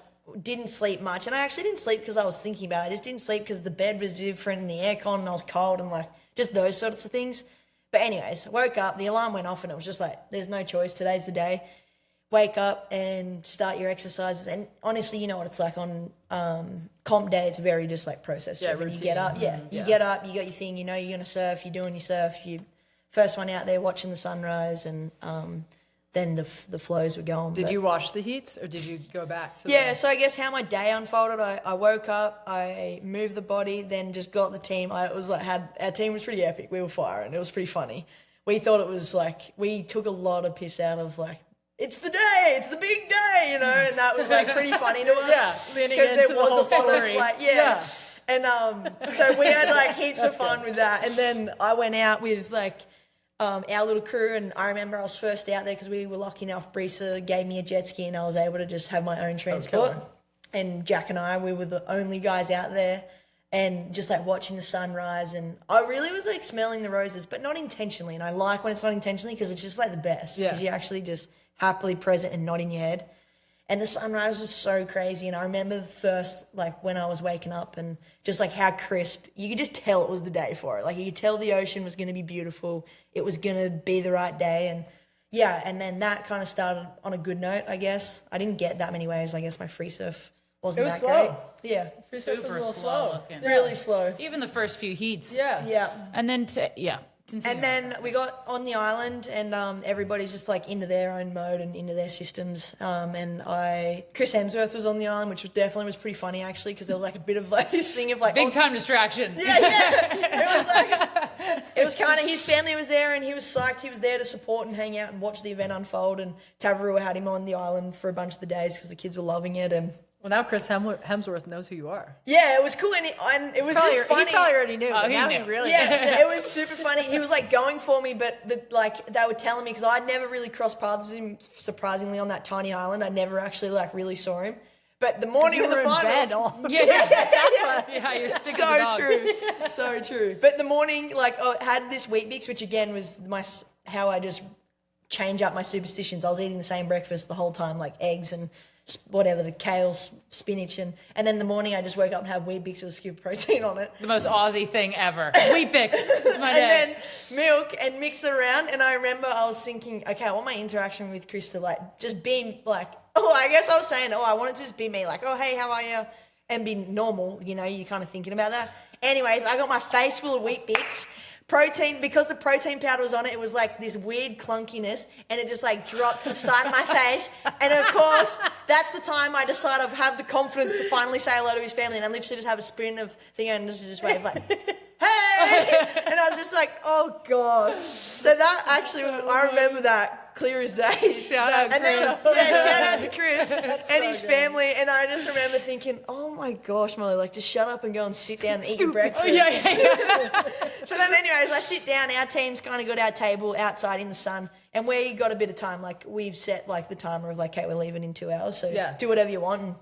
didn't sleep much. And I actually didn't sleep because I was thinking about it. I just didn't sleep because the bed was different and the aircon and I was cold and like just those sorts of things. But anyways, I woke up, the alarm went off and it was just like, there's no choice. Today's the day. Wake up and start your exercises. And honestly, you know what it's like on comp day. It's very just like process driven. You get up, you get up, you got your thing. You know you're gonna surf. You're doing your surf. You first one out there watching the sunrise, and then the flows were going. Did you watch the heats or did you go back to Yeah, so I guess how my day unfolded, I woke up, I moved the body, then just got the team. Our team was pretty epic. We were firing. It was pretty funny. We thought it was like, we took a lot of piss out of like, it's the day, it's the big day, you know, and that was like pretty funny to us. Yeah, leaning because into there the was whole a lot story. of like, And so we had like heaps of fun with that. And then I went out with like our little crew, and I remember I was first out there because we were lucky enough. Brisa gave me a jet ski, and I was able to just have my own transport. And Jack and I, we were the only guys out there, and just like watching the sunrise. And I really was like smelling the roses, but not intentionally. And I like when it's not intentionally because it's just like the best. Because you're actually just happily present and not in your head. And the sunrise was so crazy. And I remember the first, like when I was waking up and just like how crisp, you could just tell it was the day for it. Like you could tell the ocean was going to be beautiful. It was going to be the right day. And yeah, and then that kind of started on a good note, I guess. I didn't get that many waves. I guess my free surf wasn't It was that slow. great. Yeah. Super slow looking. Really slow. Even the first few heats. Yeah. And then, continue. And then we got on the island, and everybody's just like into their own mode and into their systems. And Chris Hemsworth was on the island, which was definitely was pretty funny actually, because there was like a bit of like this thing of like Big time distraction. Yeah. It was like it was kind of his family was there, and he was psyched. He was there to support and hang out and watch the event unfold. And Tavarua had him on the island for a bunch of the days because the kids were loving it. And Well, now Chris Hemsworth knows who you are. yeah, it was cool, and it was just funny. He probably already knew. But he now knew. he really Yeah, it was super funny. He was like going for me, but they were telling me because I'd never really crossed paths with him. Surprisingly, on that tiny island, I never actually like really saw him. But the morning of the finals, Yeah, you're sick of the so dog. true, so true. But the morning, like I had this wheat bix, which again was how I just change up my superstitions. I was eating the same breakfast the whole time, like eggs and whatever, the kale, spinach, and then the morning I just woke up and had Weet Bix with a scoop of protein on it. The most Aussie thing ever. Wheat Bix. It's my day. And then milk and mix it around. And I remember I was thinking, okay, I want my interaction with Chris to like just be like, I guess I was saying, I want it to just be me, like, oh, hey, how are you? And be normal, you know, you're kind of thinking about that. Anyways, I got my face full of Weet Bix. Protein, because the protein powder was on it, it was like this weird clunkiness, and it just like dropped to the side of my face. And of course, that's the time I decided I have the confidence to finally say hello to his family, and I literally just have a spoon of thing and just wave like, hey! And I was just like, oh God. So that actually, I remember that clear as day. Shout out, And then, Chris. shout out to Chris and his family. And I just remember thinking, oh my gosh, Molly, like just shut up and go and sit down and eat your breakfast. So then anyways, I sit down, our team's kind of got our table outside in the sun, and we got a bit of time, like we've set like the timer of like, okay, we're leaving in 2 hours, so do whatever you want. And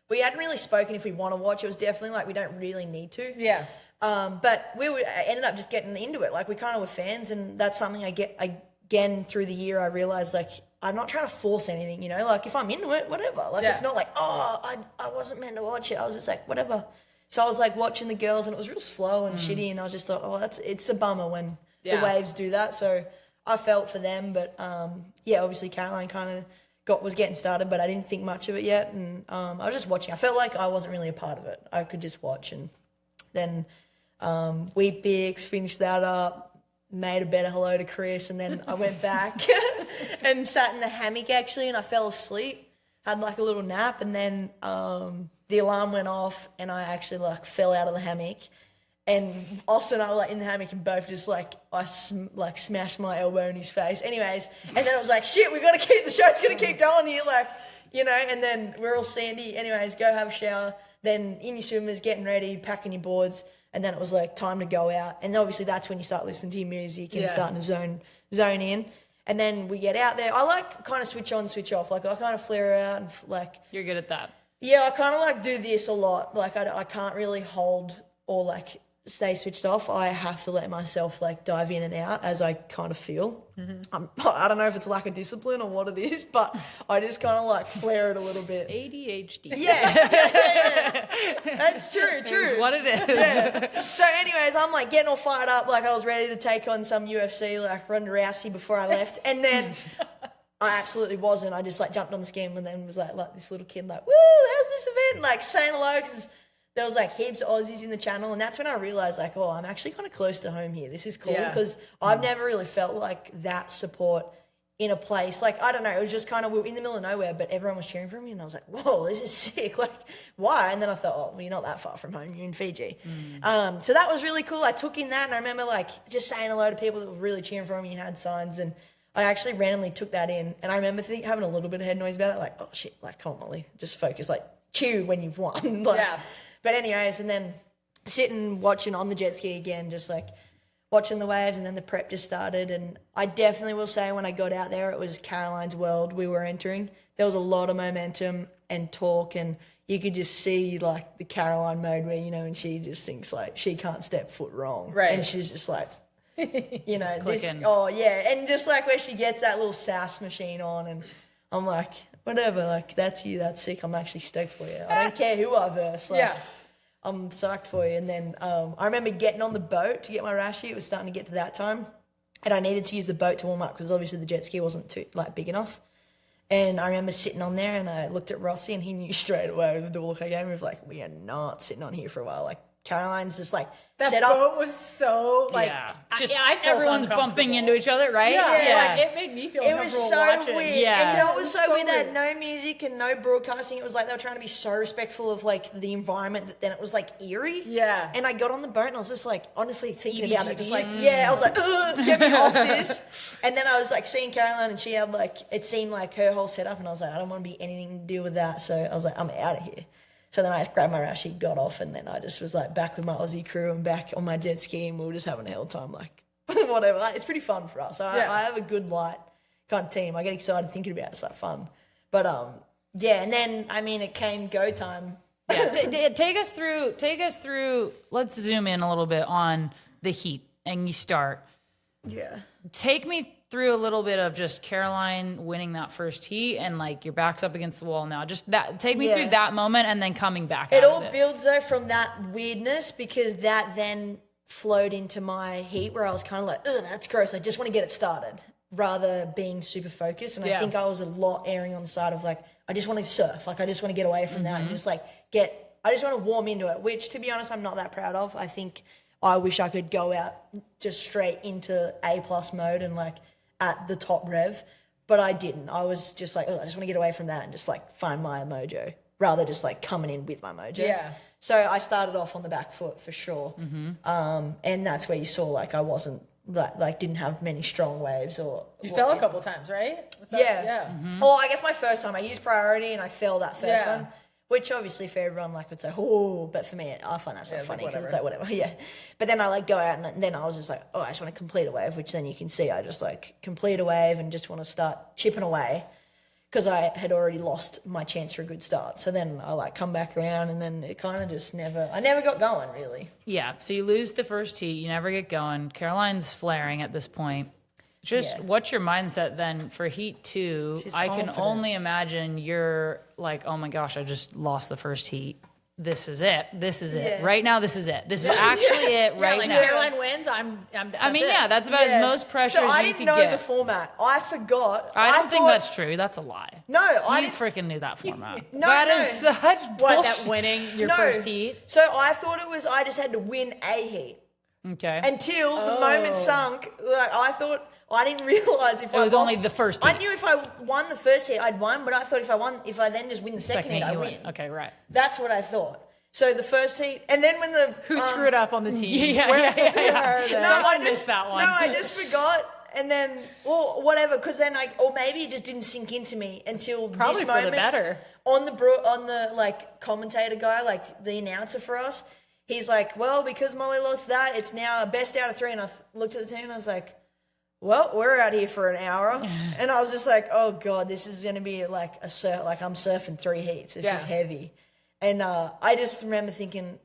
we hadn't really spoken if we want to watch. It was definitely like we don't really need to. Yeah. But I ended up just getting into it. Like we kind of were fans, and that's something again through the year I realized, like I'm not trying to force anything, you know, like if I'm into it, whatever. Like it's not like, I wasn't meant to watch it. I was just like, whatever. So I was like watching the girls, and it was real slow and shitty, and I just thought, it's a bummer when the waves do that. So I felt for them, but obviously Caroline kind of was getting started, but I didn't think much of it yet, and I was just watching. I felt like I wasn't really a part of it. I could just watch, and then Weet Bix, finished that up, made a better hello to Chris, and then I went back and sat in the hammock actually, and I fell asleep, had like a little nap, and then the alarm went off, and I actually like fell out of the hammock, and Austin and I were like in the hammock, and both just like smashed my elbow in his face. Anyways, and then I was like, shit, the show's gonna keep going here, like, and then we're all sandy. Anyways, go have a shower. Then in your swimmers, getting ready, packing your boards. And then it was like time to go out. And obviously that's when you start listening to your music and starting to zone in. And then we get out there. I like kind of switch on, switch off. Like I kind of flare out and like. You're good at that. Yeah, I kind of like do this a lot. Like I can't really hold or like stay switched off. I have to let myself like dive in and out as I kind of feel. I don't know if it's lack of discipline or what it is, but I just kind of like flare it a little bit. ADHD. Yeah. That's true. Is what it is. Yeah. So anyways, I'm like getting all fired up. Like I was ready to take on some UFC, like Ronda Rousey before I left. And then I absolutely wasn't. I just like jumped on the scheme and then was like this little kid like, woo, how's this event? Like saying hello because there was like heaps of Aussies in the channel, and that's when I realized like, oh, I'm actually kind of close to home here. This is cool because I've never really felt like that support in a place. Like, I don't know, it was just kind of, we were in the middle of nowhere, but everyone was cheering for me, and I was like, whoa, this is sick. Like, why? And then I thought, oh, well, you're not that far from home. You're in Fiji. So that was really cool. I took in that, and I remember like just saying hello to people that were really cheering for me and had signs, and I actually randomly took that in, and I remember having a little bit of head noise about it, like, oh shit, like, come on, Molly, just focus, like, cheer when you've won. Like, Yeah. But anyways, and then sitting, watching on the jet ski again, just like watching the waves, and then the prep just started. And I definitely will say when I got out there, it was Caroline's world we were entering. There was a lot of momentum and talk, and you could just see like the Caroline mode where, and she just thinks like she can't step foot wrong. Right. And she's just like, this, clicking. oh yeah. And just like where she gets that little sass machine on, and I'm like, whatever, like that's you, that's sick. I'm actually stoked for you. I don't care who I verse. Like, Yeah. I'm psyched for you. And then I remember getting on the boat to get my rashi. It was starting to get to that time. And I needed to use the boat to warm up because obviously the jet ski wasn't too big enough. And I remember sitting on there and I looked at Rossi and he knew straight away with the look I gave him. He was like, we are not sitting on here for a while. Like Caroline's just like That set up. boat was so like, just I felt everyone's bumping uncomfortable. into each other, right? Yeah. Like, it made me feel It was uncomfortable so watching. weird. Yeah. And it was so weird. They had weird. no music and no broadcasting. It was like they were trying to be so respectful of like the environment that then it was like eerie. Yeah. And I got on the boat and I was just like honestly thinking about it. Just like, EBGBs. I was like, ugh, get me off this. And then I was like seeing Caroline and she had like, it seemed like her whole setup and I was like, I don't want to be anything to do with that. So I was like, I'm out of here. So then I grabbed my rashi, got off, and then I just was like back with my Aussie crew and back on my jet ski, and we were just having a hell time, like whatever. Like, it's pretty fun for us. I have a good light kind of team. I get excited thinking about it. It's like fun. But and then I mean it came go time. Yeah. Take us through. Let's zoom in a little bit on the heat, and you start. Yeah. Take me through a little bit of just Caroline winning that first heat and like your back's up against the wall now. Just that, take me through that moment and then coming back. It out all of it. builds though from that weirdness because that then flowed into my heat where I was kind of like, ugh, that's gross. I just want to get it started rather being super focused. And I think I was a lot erring on the side of like, I just want to surf. Like I just want to get away from that and just like I just want to warm into it, which to be honest, I'm not that proud of. I think I wish I could go out just straight into A+ mode and like at the top rev, but I didn't. I was just like, oh, I just want to get away from that and just like find my mojo rather just like coming in with my mojo. Yeah. So I started off on the back foot for sure. And that's where you saw like I wasn't like didn't have many strong waves or. You fell a couple times, right? What's that? Yeah. Or I guess my first time I used priority and I fell that first Yeah. one. Which obviously for everyone like would say, oh, but for me, I find that so funny because it's like whatever, yeah. But then I like go out and then I was just like, oh, I just want to complete a wave, which then you can see I just like complete a wave and just want to start chipping away because I had already lost my chance for a good start. So then I like come back around and then it kind of just I never got going really. Yeah. So you lose the first heat, you never get going. Caroline's flaring at this point. Just what's your mindset then for heat 2? She's I can confident. only imagine you're like, oh my gosh, I just lost the first heat. This is it. This is it. Yeah. Right now, this is it. This is actually it right like now. Caroline wins. I mean, yeah, that's about as most pressure So as I you didn't could know get. the format. I forgot. I don't think thought- that's true. That's a lie. No, I You didn't. freaking knew that format. No, That no. is such what bullshit. that winning your No. first heat. So I thought it was I just had to win a heat Okay. until the moment sunk. Like I thought. I didn't realize if It was only the first I heat. knew if I won the first heat, I'd won, but I thought if I then just win the second heat, I you win. Okay, right. That's what I thought. So the first heat, and then when the Who screwed up on the team? Yeah. No, Someone I missed that one. No, I just forgot, And then, or whatever, because then or maybe it just didn't sink into me until Probably this for moment. the better. On the like commentator guy, like the announcer for us, he's like, well, because Molly lost that, it's now a best out of 3. And I looked at the team and I was like, well, we're out here for an hour. And I was just like, oh God, this is going to be like like I'm surfing 3 heats. It's just heavy. And I just remember thinking,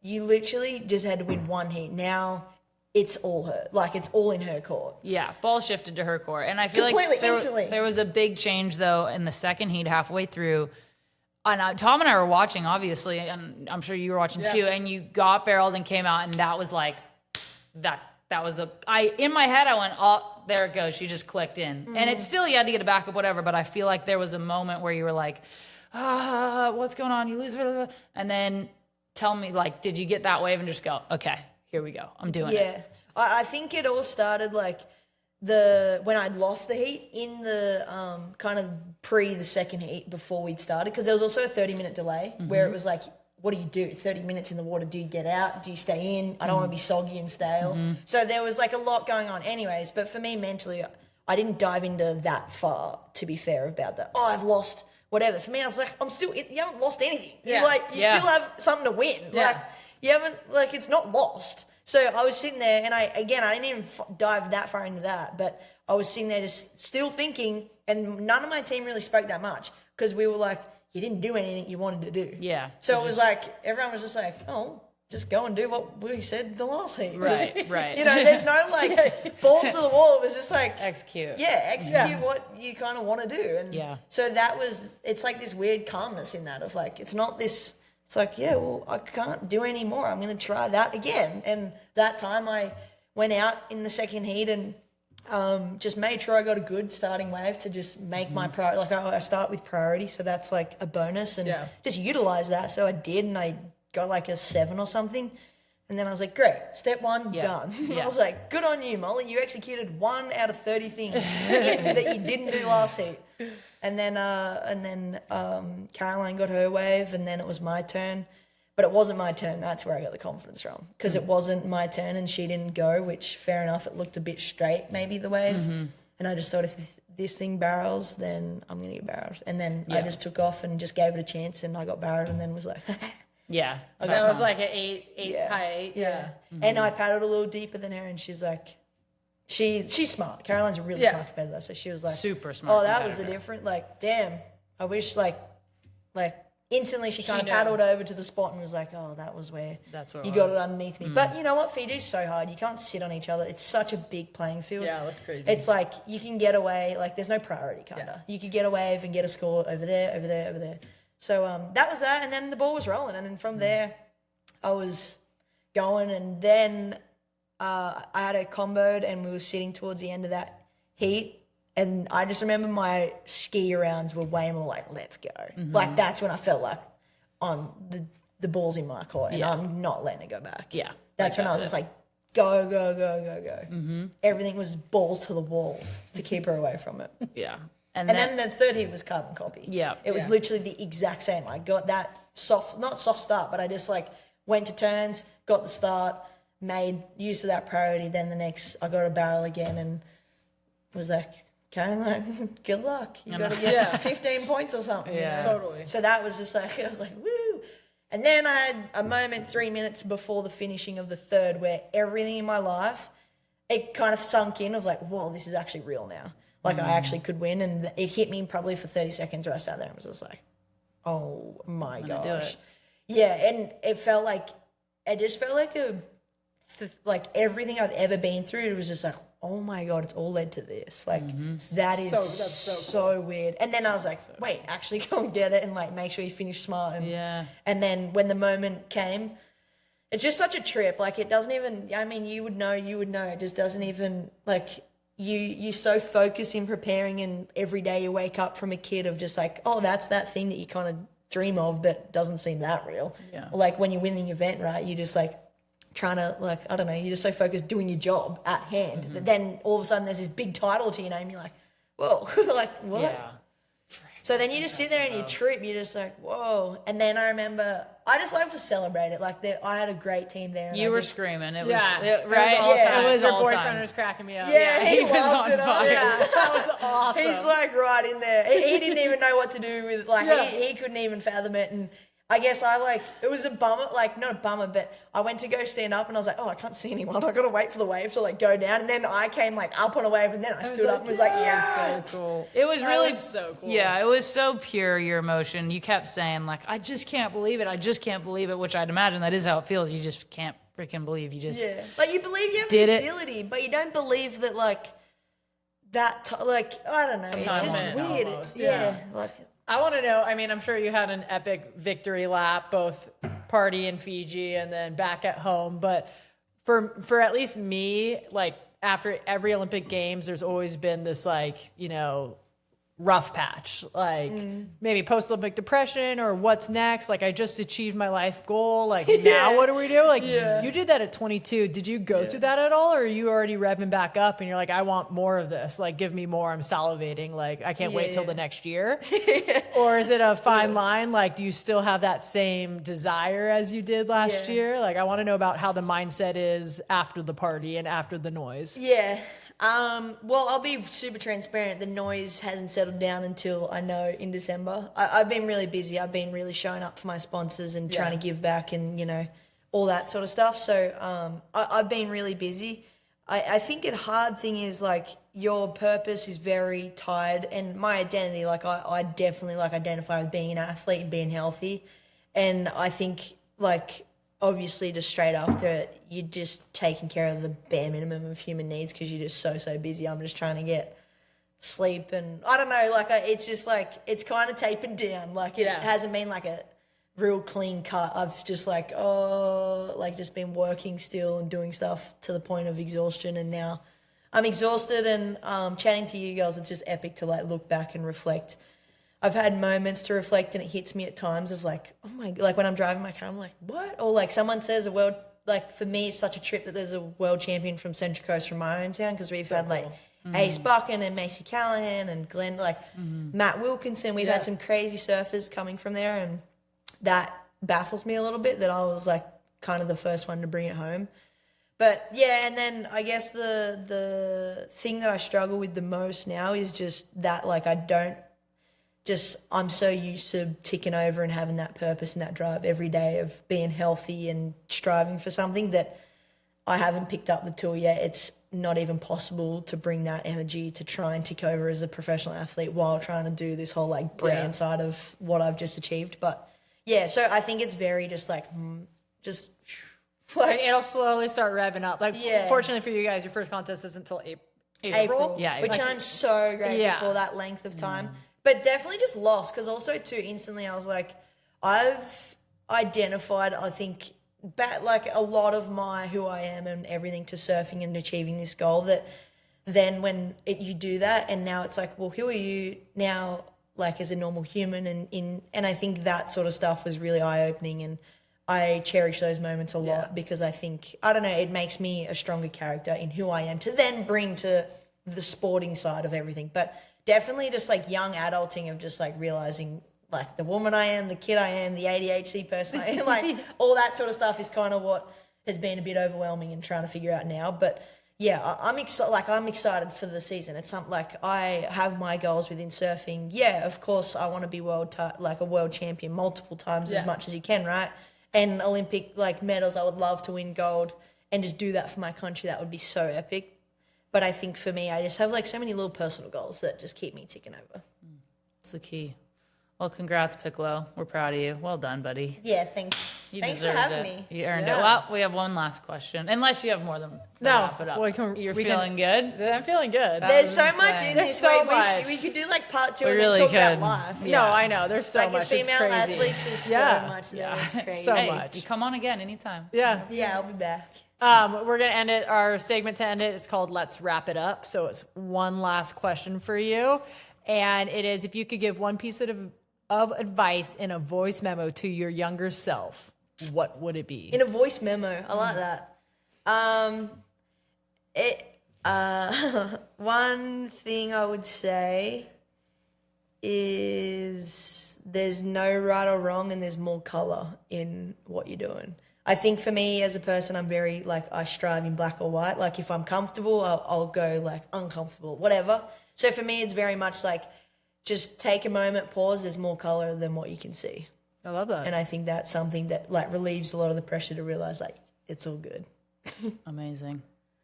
you literally just had to win 1 heat. Now it's all her. Like, it's all in her court. Yeah, ball shifted to her court. And I feel Completely, like instantly. there was a big change, though, in the second heat halfway through. And Tom and I were watching, obviously, and I'm sure you were watching too, and you got barreled and came out, and that was like, that was in my head, I went, oh, there it goes. She just clicked in. And it's still, you had to get it back up, whatever, but I feel like there was a moment where you were like, what's going on? You lose. And then tell me, like, did you get that wave and just go, okay, here we go. I'm doing it. Yeah. I think it all started like when I'd lost the heat in the kind of the second heat before we'd started, because there was also a 30-minute delay where it was like, what do you do? 30 minutes in the water, do you get out? Do you stay in? I don't want to be soggy and stale. So there was like a lot going on anyways, but for me mentally, I didn't dive into that far, to be fair, about that. Oh, I've lost whatever. For me, I was like, you haven't lost anything. Yeah. You still have something to win. Yeah. Like, you haven't, it's not lost. So I was sitting there, and I didn't even dive that far into that, but I was sitting there just still thinking, and none of my team really spoke that much, because we were like, you didn't do anything you wanted to do. Yeah. So it was like, everyone was just like, oh, just go and do what we said the last heat. Right, right. There's no balls to the wall. It was just like, Execute. execute what you kind of want to do. And Yeah. so it's like this weird calmness in that of like, it's not this, it's like, yeah, well, I can't do any more. I'm going to try that again. And that time I went out in the second heat and just made sure I got a good starting wave to just make my priority. Like I start with priority, so that's like a bonus, and just utilize that. So I did, and I got like a 7 or something. And then I was like, great, step 1, done. I was like, good on you, Molly. You executed 1 out of 30 things that you didn't do last heat. And then Caroline got her wave, and then it was my turn. But it wasn't my turn. That's where I got the confidence from, because it wasn't my turn and she didn't go, which fair enough. It looked a bit straight, maybe the wave. And I just thought, if this thing barrels, then I'm going to get barreled. And then I just took off and just gave it a chance, and I got barreled, and then was like, Yeah. That was like an 8, high 8. Yeah. And I paddled a little deeper than her, and she's like, she's smart. Caroline's a really smart competitor, so she was like, Super smart oh, that was the competitor. different. Like, damn, I wish like instantly she kind of knew. paddled over to the spot and was like, oh, that was where That's where you it got was. it underneath me. But you know what? Fiji's so hard. You can't sit on each other. It's such a big playing field. Yeah, it looked crazy. It's like you can get away. Like there's no priority kind of. You could get a wave and get a score over there, over there, over there. So that was that. And then the ball was rolling. And then from there, I was going. And then I had a comboed, and we were sitting towards the end of that heat. And I just remember my ski rounds were way more like, let's go. Like that's when I felt like on the ball's in my court, and I'm not letting it go back. Yeah. That's when I was just like, go, go, go, go, go. Everything was balls to the walls to keep her away from it. Yeah. And then the third heat was carbon copy. Yeah. It was literally the exact same. I got that not soft start, but I just like went to turns, got the start, made use of that priority. Then the next, I got a barrel again and was like, Caroline, good luck. You got to get 15 points or something. Yeah. Totally. So that was just like, I was like, woo. And then I had a moment 3 minutes before the finishing of the third where everything in my life, it kind of sunk in of like, whoa, this is actually real now. Like I actually could win. And it hit me probably for 30 seconds where I sat there and was just like, oh my gonna do gosh. it. Yeah. And it just felt like like everything I've ever been through, it was just like, oh my God, it's all led to this. Like that is that's so weird. And then I was like, wait, actually go and get it and like make sure you finish smart. And, and then when the moment came, it's just such a trip. Like it doesn't even, I mean, you would know, it just doesn't even like you so focus in preparing, and every day you wake up from a kid of just like, oh, that's that thing that you kind of dream of, but doesn't seem that real. Yeah. Like when you're winning the event, right? You just like, trying to like, I don't know, you're just so focused doing your job at hand that then all of a sudden there's this big title to your name. You're like, whoa, like what? Yeah. So then you just sit there and you trip. You're just like, whoa. And then I remember, I just love to celebrate it. Like, I had a great team there. And You I were just, screaming. It was Yeah, right. It was all Yeah. time. It was Your all boyfriend time. was cracking me up. Yeah, he was loves on it. fire. Yeah, that was awesome. He's like right in there. He didn't even know what to do with, like, Yeah. he couldn't even fathom it. And I guess it was a bummer, like, not a bummer, but I went to go stand up and I was like, oh, I can't see anyone. I got to wait for the wave to, like, go down. And then I came, like, up on a wave and then I stood up and was like, yes. So cool. It was That really was so cool. Yeah, it was so pure, your emotion. You kept saying, like, I just can't believe it. I just can't believe it, which I'd imagine that is how it feels. You just can't freaking believe. You just Yeah. Like, you believe you have Did the it. ability, but you don't believe that, like, I don't know. It's just Moment weird. almost, Yeah. Like, I want to know, I mean, I'm sure you had an epic victory lap, both party in Fiji and then back at home. But for at least me, like after every Olympic Games, there's always been this like, rough patch, like maybe post-Olympic depression or what's next. Like I just achieved my life goal. Like now what do we do? Like you did that at 22. Did you go through that at all? Or are you already revving back up and you're like, I want more of this. Like give me more. I'm salivating. Like I can't wait till the next year. Or is it a fine line? Like, do you still have that same desire as you did last year? Like I want to know about how the mindset is after the party and after the noise. yeah. Well, I'll be super transparent. The noise hasn't settled down until I know in December. I've been really busy. I've been really showing up for my sponsors and trying to give back and, all that sort of stuff. So I've been really busy. I think a hard thing is, like, your purpose is very tied. And my identity, like, I definitely, like, identify with being an athlete and being healthy. And I think, like, obviously just straight after it, you're just taking care of the bare minimum of human needs because you're just so busy. I'm just trying to get sleep and I don't know, like it's just like it's kind of tapered down. Like it hasn't been like a real clean cut. I've just just been working still and doing stuff to the point of exhaustion, and now I'm exhausted and chatting to you girls, it's just epic to like look back and reflect. I've had moments to reflect and it hits me at times of like, oh my, like when I'm driving my car, I'm like, what? Or like someone says like for me, it's such a trip that there's a world champion from Central Coast from my hometown because we've had like Ace Buchan and Macy Callahan and Glenn, Matt Wilkinson. We've had some crazy surfers coming from there, and that baffles me a little bit that I was like kind of the first one to bring it home. But yeah, and then I guess the thing that I struggle with the most now is just that like I'm so used to ticking over and having that purpose and that drive every day of being healthy and striving for something that I haven't picked up the tool yet. It's not even possible to bring that energy to try and tick over as a professional athlete while trying to do this whole like brand side of what I've just achieved. But yeah, so I think it's very just like, It'll slowly start revving up. Like, fortunately for you guys, your first contest isn't until April. Yeah, which I'm so grateful for that length of time. But definitely just lost because also too instantly I was like, I've identified, I think, like a lot of my who I am and everything to surfing and achieving this goal, that then when you do that and now it's like, well, who are you now like as a normal human, and I think that sort of stuff was really eye-opening, and I cherish those moments a lot because I think, I don't know, it makes me a stronger character in who I am to then bring to the sporting side of everything. But definitely just like young adulting of just like realizing like the woman I am, the kid I am, the ADHD person I am, like all that sort of stuff is kind of what has been a bit overwhelming and trying to figure out now. But yeah, I'm excited for the season. It's something like I have my goals within surfing. Yeah, of course I want to be a world champion multiple times as much as you can, right? And Olympic like medals, I would love to win gold and just do that for my country. That would be so epic. But I think for me, I just have like so many little personal goals that just keep me ticking over. That's the key. Well, congrats, Piccolo. We're proud of you. Well done, buddy. Yeah, thanks. You Thanks for deserved having it. me. You earned it. Yeah. Well, we have one last question. Unless you have more than wrap it up. You're feeling good? I'm feeling good. There's so much in There's this. so Wait, much. we could do like part two We and really then talk could. about life. No, I know. There's so Like much. as female It's crazy. athletes, there's so much there. It's crazy. So Hey, much. you come on again anytime. Yeah. Yeah, I'll be back. We're going to end it, our segment to end it. It's called Let's Wrap It Up. So it's one last question for you. And it is, if you could give one piece of advice in a voice memo to your younger self, what would it be? In a voice memo, I like that. One thing I would say is there's no right or wrong, and there's more color in what you're doing. I think for me as a person, I'm very like, I strive in black or white. Like if I'm comfortable, I'll go like uncomfortable, whatever. So for me, it's very much like just take a moment, pause. There's more color than what you can see. I love that. And I think that's something that like relieves a lot of the pressure to realize like it's all good. Amazing.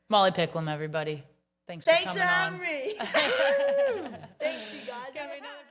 Molly Picklum, everybody. Thanks for Thanks coming for on. having me. Thanks, you guys.